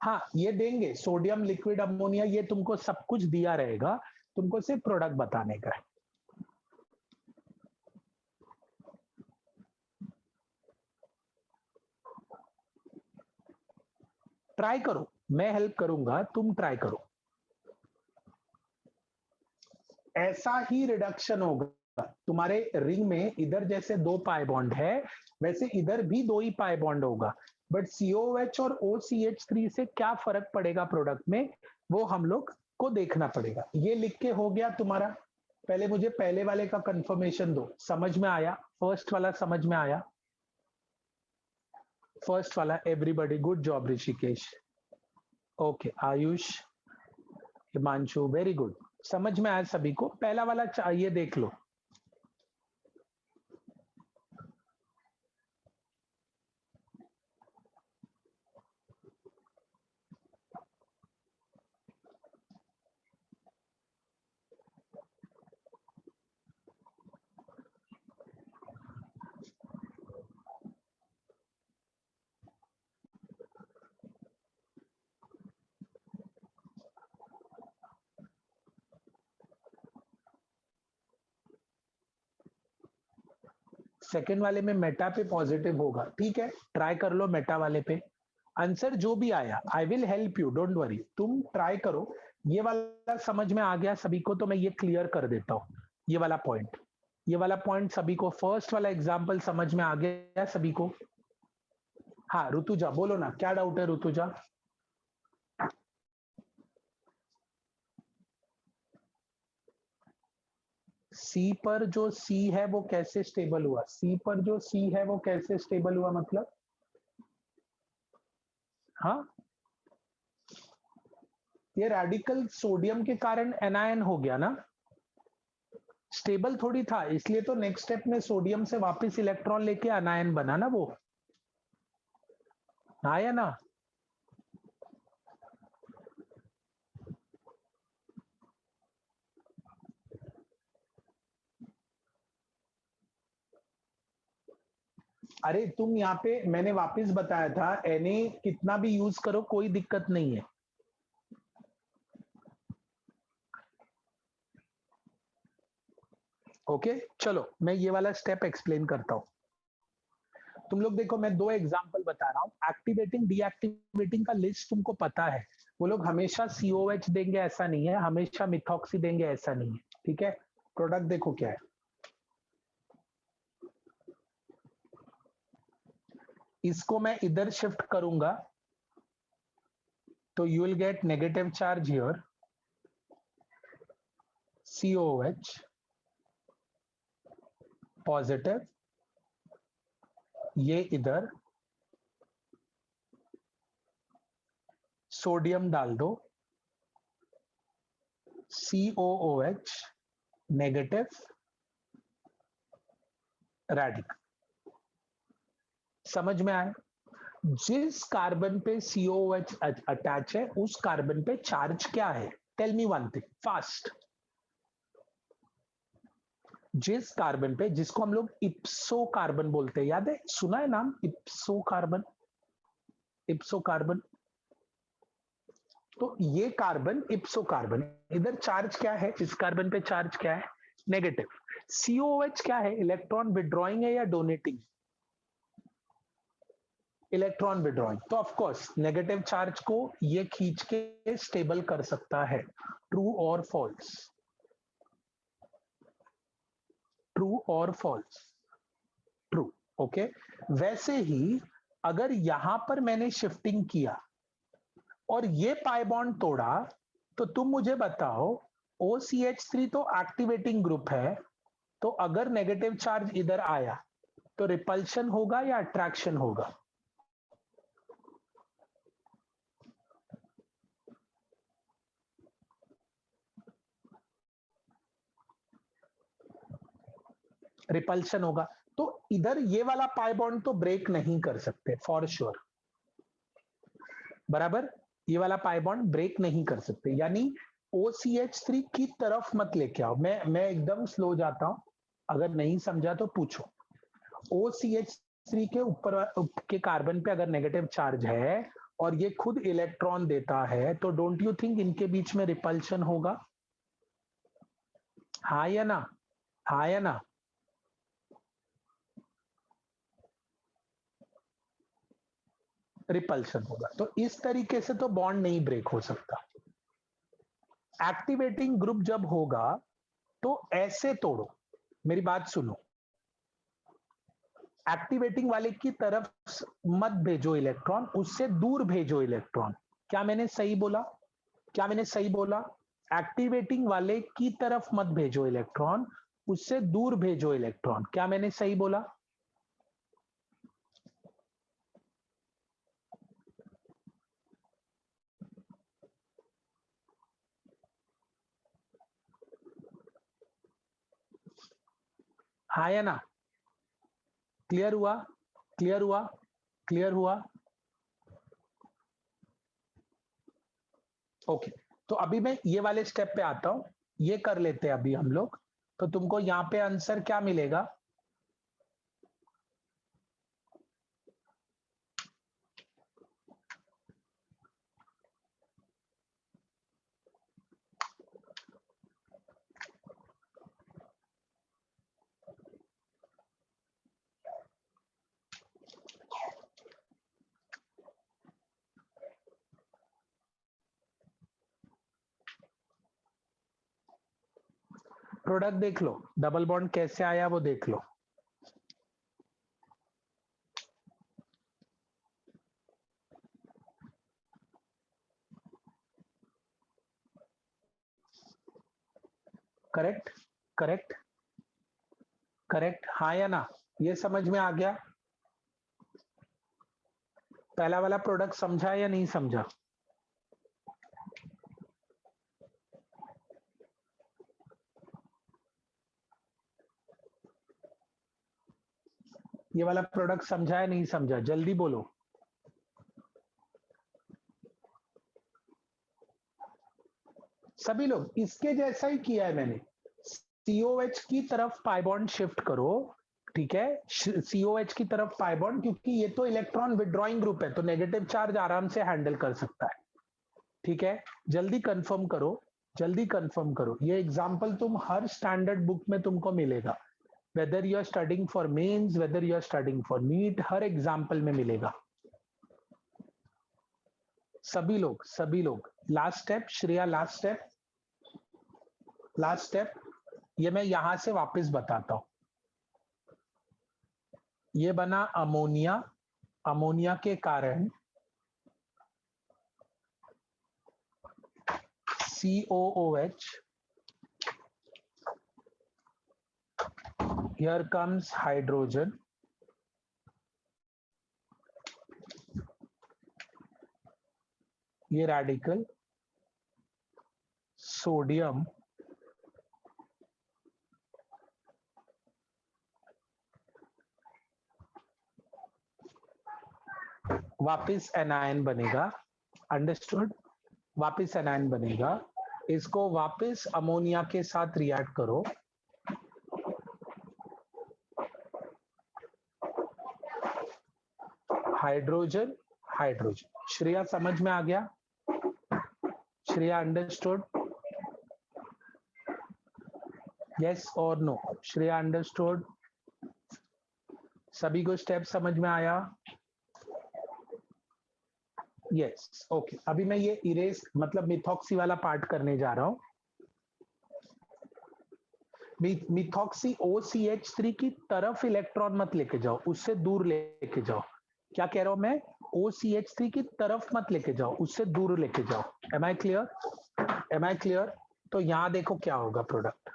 हाँ ये देंगे, सोडियम, लिक्विड अमोनिया, ये तुमको सब कुछ दिया रहेगा, तुमको सिर्फ प्रोडक्ट बताने का है। ट्राई करो, मैं हेल्प करूंगा, तुम ट्राई करो। ऐसा ही रिडक्शन होगा तुम्हारे रिंग में, इधर जैसे 2 पाई बॉन्ड है वैसे इधर भी 2 ही पाई बॉन्ड होगा, बट COH और OCH3 से क्या फर्क पड़ेगा प्रोडक्ट में, वो हम लोग को देखना पड़ेगा। ये लिख के हो गया तुम्हारा। पहले मुझे पहले वाले का कंफर्मेशन दो, समझ में आया? फर्स्ट वाला समझ में आया? फर्स्ट वाला everybody, good job Rishikesh. Okay Ayush, Himanshu, very good, समझ में आया सभी को? पहला वाला चाहिए, देख लो। सेकेंड वाले में मेटा पे पॉजिटिव होगा, ठीक है, ट्राई कर लो मेटा वाले पे। आंसर जो भी आया I will help you, don't worry, तुम ट्राई करो। ये वाला समझ में आ गया सभी को? तो मैं ये क्लियर कर देता हूँ, ये वाला पॉइंट, ये वाला पॉइंट सभी को, फर्स्ट वाला एग्जाम्पल समझ में आ गया सभी को? हाँ ऋतुजा बोलो ना, क्या डाउट है ऋतुजा? सी पर जो सी है वो कैसे स्टेबल हुआ? सी पर जो सी है वो कैसे स्टेबल हुआ मतलब? हाँ, ये रेडिकल सोडियम के कारण एनायन हो गया ना, स्टेबल थोड़ी था, इसलिए तो नेक्स्ट स्टेप में सोडियम से वापस इलेक्ट्रॉन लेके अनायन बना ना वो, आया ना? अरे तुम यहाँ पे मैंने वापस बताया था, Na कितना भी यूज करो कोई दिक्कत नहीं है। ओके चलो मैं ये वाला स्टेप एक्सप्लेन करता हूँ। तुम लोग देखो, मैं 2 एग्जांपल बता रहा हूँ, एक्टिवेटिंग डीएक्टिवेटिंग का लिस्ट तुमको पता है, वो लोग हमेशा COH देंगे ऐसा नहीं है, हमेशा मिथॉक्सी देंगे ऐसा नहीं है, ठीक है? प्रोडक्ट देखो क्या है, इसको मैं इधर शिफ्ट करूंगा तो you will get negative charge here, COH positive, ये इधर सोडियम डाल दो, COOH नेगेटिव, रेडिकल। समझ में आया? जिस कार्बन पे COH अटैच है उस कार्बन पे चार्ज क्या है? Tell me one thing fast. जिस कार्बन पे, जिसको हम लोग इप्सो कार्बन बोलते हैं, याद है, सुना है नाम इप्सो कार्बन? इप्सो कार्बन, तो ये कार्बन इप्सो कार्बन, इधर चार्ज क्या है? इस कार्बन पे चार्ज क्या है? नेगेटिव। COH क्या है? इलेक्ट्रॉन विड्रॉइंग है या डोनेटिंग? इलेक्ट्रॉन विड्रॉइंग, तो ऑफ कोर्स नेगेटिव चार्ज को ये खींच के स्टेबल कर सकता है। ट्रू और फॉल्स? ट्रू और फॉल्स? ट्रू। ओके, वैसे ही अगर यहां पर मैंने शिफ्टिंग किया और ये पाई बॉन्ड तोड़ा, तो तुम मुझे बताओ, OCH3 तो एक्टिवेटिंग ग्रुप है, तो अगर नेगेटिव चार्ज इधर आया तो रिपल्शन होगा या अट्रैक्शन होगा? रिपल्शन होगा। तो इधर ये वाला पाई बॉन्ड तो ब्रेक नहीं कर सकते फॉर श्योर, बराबर? ये वाला पाई बॉन्ड ब्रेक नहीं कर सकते, यानी OCH3 की तरफ मत लेके आओ। मैं एकदम स्लो जाता हूं, अगर नहीं समझा तो पूछो। OCH3 के ऊपर के कार्बन पे अगर नेगेटिव चार्ज है और ये खुद इलेक्ट्रॉन देता है, तो डोंट यू थिंक इनके बीच में रिपल्शन होगा? हाँ या ना? हाँ या ना? रिपल्शन होगा। तो इस तरीके से तो बॉन्ड नहीं ब्रेक हो सकता। एक्टिवेटिंग ग्रुप जब होगा तो ऐसे तोड़ो, मेरी बात सुनो, एक्टिवेटिंग वाले की तरफ मत भेजो इलेक्ट्रॉन, उससे दूर भेजो इलेक्ट्रॉन। क्या मैंने सही बोला? क्या मैंने सही बोला? एक्टिवेटिंग वाले की तरफ मत भेजो इलेक्ट्रॉन, उससे दूर भेजो इलेक्ट्रॉन। क्या मैंने सही बोला? हाँ या ना? क्लियर हुआ? क्लियर हुआ? क्लियर हुआ? ओके, तो अभी मैं ये वाले स्टेप पे आता हूं, ये कर लेते हैं अभी हम लोग। तो तुमको यहां पे आंसर क्या मिलेगा? प्रोडक्ट देख लो, डबल बॉन्ड कैसे आया वो देख लो। करेक्ट? करेक्ट? करेक्ट? हाँ या ना? ये समझ में आ गया? पहला वाला प्रोडक्ट समझा या नहीं समझा? ये वाला प्रोडक्ट समझा या नहीं समझा? जल्दी बोलो। सभी लोग, इसके जैसा ही किया है मैंने। सीओएच की तरफ पाई बॉन्ड शिफ्ट करो, ठीक है? सीओएच की तरफ पाई बॉन्ड, क्योंकि ये तो इलेक्ट्रॉन विड्रॉइंग ग्रुप है, तो नेगेटिव चार्ज आराम से हैंडल कर सकता है। ठीक है, जल्दी कंफर्म करो, जल्दी कंफर्म करो। ये एग्जांपल तुम हर स्टैंडर्ड बुक में तुमको मिलेगा, whether you are studying for Mains, whether you are studying for NEET, हर एग्जांपल में मिलेगा। सभी लोग, सभी लोग। Last step Shreya, last step, last step. ये मैं यहां से वापस बताता हूं। ये बना अमोनिया, अमोनिया के कारण COOH, here comes hydrogen, ये रेडिकल सोडियम, वापिस एनायन बनेगा, अंडरस्टूड? वापिस एनायन बनेगा, इसको वापिस अमोनिया के साथ रिएक्ट करो, हाइड्रोजन, हाइड्रोजन। श्रेया समझ में आ गया? श्रेया अंडरस्टूड? यस और नो? श्रेया अंडरस्टूड? सभी को स्टेप समझ में आया? Yes, okay. अभी मैं ये इरेज मतलब मिथॉक्सी वाला पार्ट करने जा रहा हूं। मिथॉक्सी OCH3 की तरफ इलेक्ट्रॉन मत लेके जाओ, उससे दूर लेके जाओ। क्या कह रहा हूं मैं? OCH3 की तरफ मत लेके जाओ, उससे दूर लेके जाओ। Am I clear? Am I clear? तो यहां देखो क्या होगा प्रोडक्ट।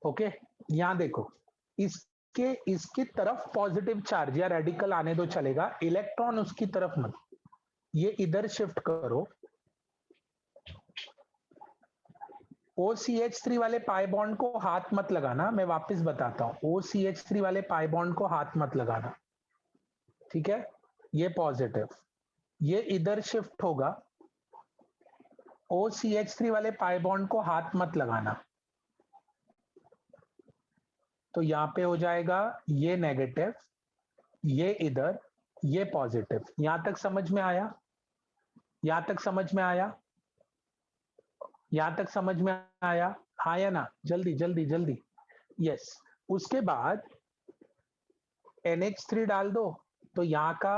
ओके, यहां देखो, इसके इसकी तरफ पॉजिटिव चार्ज या रेडिकल आने दो, चलेगा, इलेक्ट्रॉन उसकी तरफ मत। ये इधर शिफ्ट करो। OCH3 वाले पाई बॉन्ड को हाथ मत लगाना, मैं वापस बताता हूं। OCH3 वाले पाई बॉन्ड को हाथ मत लगाना, ठीक है, ये पॉजिटिव, ये इधर शिफ्ट होगा। OCH3 वाले पाई बॉन्ड को हाथ मत लगाना, तो यहां पे हो जाएगा ये नेगेटिव, ये इधर, ये पॉजिटिव। यहां तक समझ में आया? यहां तक समझ में आया? यहां तक समझ में आया? हाँ या ना? जल्दी जल्दी जल्दी। यस। उसके बाद NH3 डाल दो, तो यहां का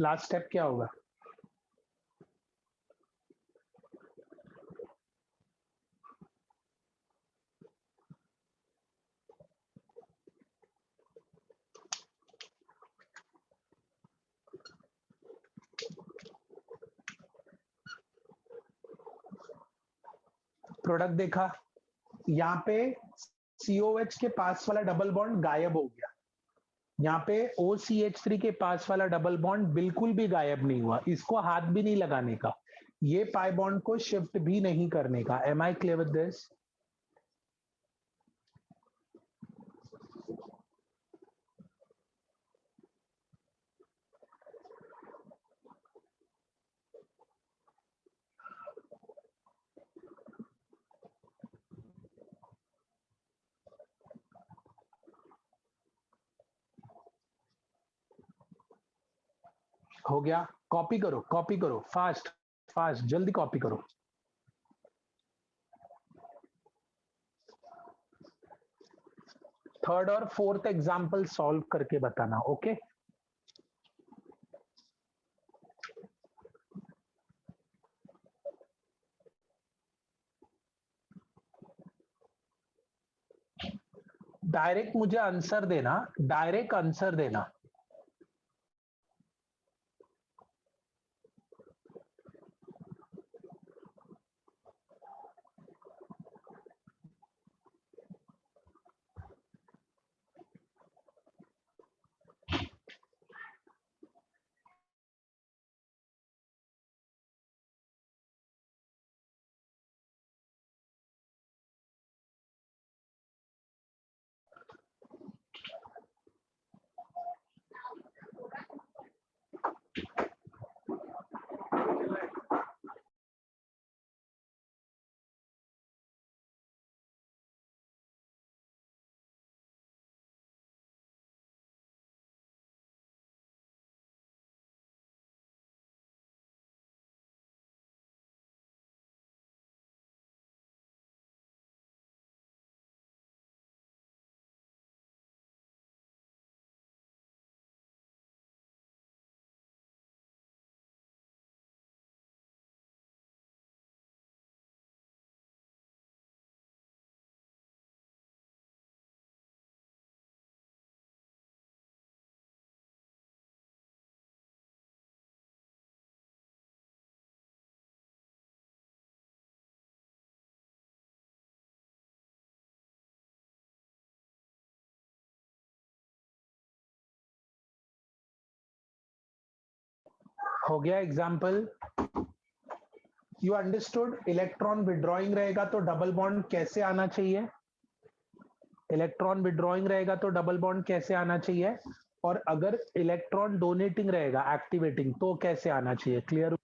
लास्ट स्टेप क्या होगा? प्रोडक्ट देखा? यहाँ पे COH के पास वाला डबल बॉन्ड गायब हो गया, यहाँ पे OCH3 के पास वाला डबल बॉन्ड बिल्कुल भी गायब नहीं हुआ। इसको हाथ भी नहीं लगाने का, ये पाई बॉन्ड को शिफ्ट भी नहीं करने का। Am I clear with this? हो गया? कॉपी करो, कॉपी करो, फास्ट फास्ट, जल्दी कॉपी करो। थर्ड और फोर्थ एग्जाम्पल सॉल्व करके बताना, ओके? डायरेक्ट मुझे आंसर देना, डायरेक्ट आंसर देना। हो गया example? You understood? Electron withdrawing रहेगा तो डबल बॉन्ड कैसे आना चाहिए? इलेक्ट्रॉन विड्रॉइंग रहेगा तो डबल बॉन्ड कैसे आना चाहिए? और अगर इलेक्ट्रॉन डोनेटिंग रहेगा, एक्टिवेटिंग, तो कैसे आना चाहिए? क्लियर?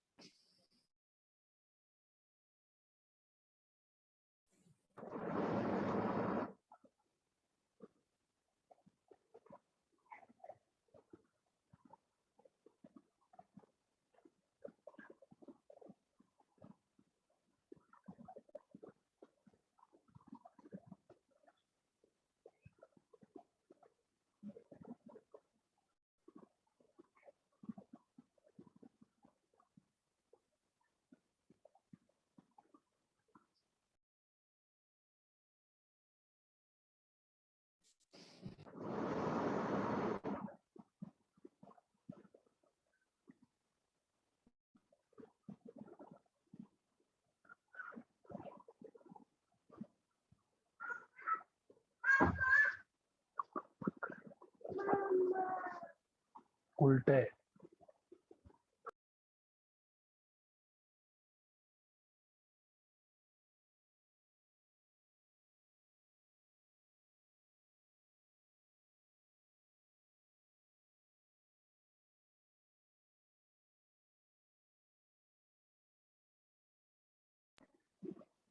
उल्टे।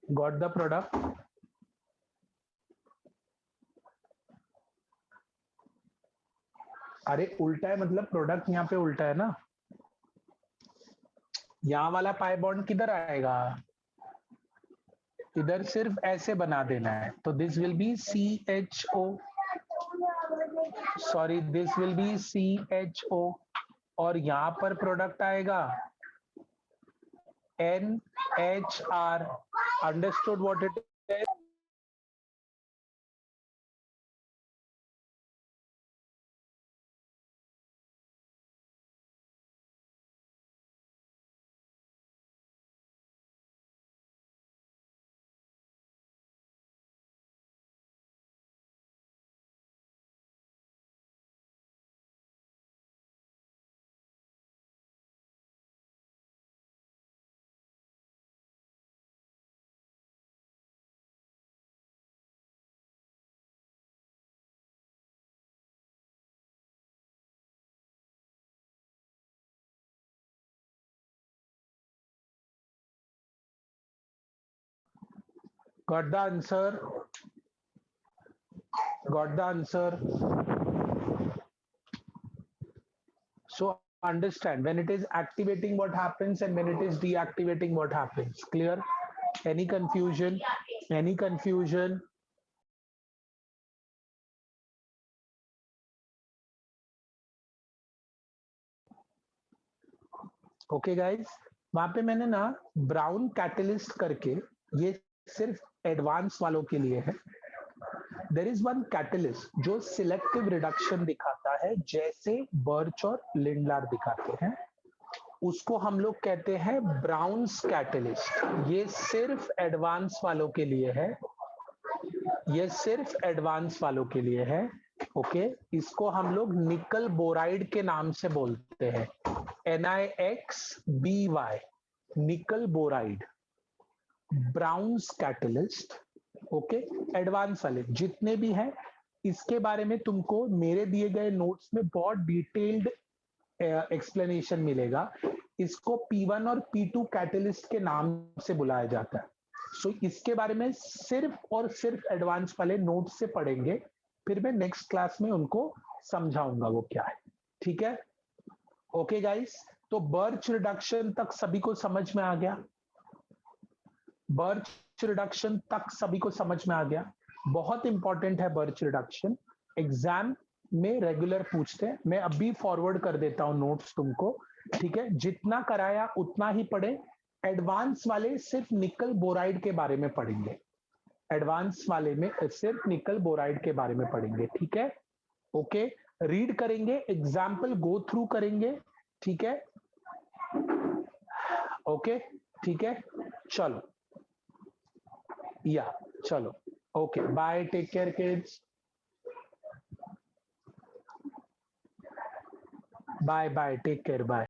Got the product? अरे उल्टा है मतलब प्रोडक्ट यहाँ पे उल्टा है ना, यहाँ वाला पाई बॉन्ड किधर आएगा, इधर सिर्फ ऐसे बना देना है, तो this will B CHO, sorry this will B CHO, और यहाँ पर प्रोडक्ट आएगा NHR। Understood what it is? Got the answer? Got the answer? So understand, when it is activating what happens and when it is deactivating what happens. Clear? Any confusion? Any confusion? Okay guys, वहां पे मैंने ना brown catalyst करके, ये सिर्फ advance वालों के लिए है। देयर इज वन कैटलिस्ट जो सिलेक्टिव रिडक्शन दिखाता है, जैसे बर्च और लिंडलार दिखाते हैं, उसको हम लोग कहते हैं ब्राउन्स कैटलिस्ट। ये सिर्फ एडवांस वालों के लिए है, ये सिर्फ एडवांस वालों के लिए है। ओके, इसको हम लोग निकल बोराइड के नाम से बोलते हैं, NiXBY, nickel boride, Brown's catalyst. Okay, advance वाले जितने भी हैं, इसके बारे में तुमको मेरे दिए गए नोट्स में बहुत डिटेल्ड एक्सप्लेनेशन मिलेगा। इसको P1 और P2 कैटलिस्ट के नाम से बुलाया जाता है। सो इसके बारे में सिर्फ और सिर्फ एडवांस वाले नोट्स से पढ़ेंगे, फिर मैं नेक्स्ट क्लास में उनको समझाऊंगा वो क्या है। ठीक है? ओके गाइस, तो बर्च रिडक्शन तक सभी को समझ में आ गया? बर्च रिडक्शन तक सभी को समझ में आ गया? बहुत इंपॉर्टेंट है बर्च रिडक्शन, एग्जाम में रेगुलर पूछते हैं। मैं अभी फॉरवर्ड कर देता हूं नोट्स तुमको, ठीक है? जितना कराया उतना ही पढ़े। एडवांस वाले सिर्फ निकल बोराइड के बारे में पढ़ेंगे, एडवांस वाले में सिर्फ निकल बोराइड के बारे में पढ़ेंगे। ठीक है? ओके, रीड करेंगे, एग्जाम्पल गो थ्रू करेंगे। ठीक है? ओके, ठीक है, चलो या चलो, okay bye, take care kids, bye bye, take care, bye.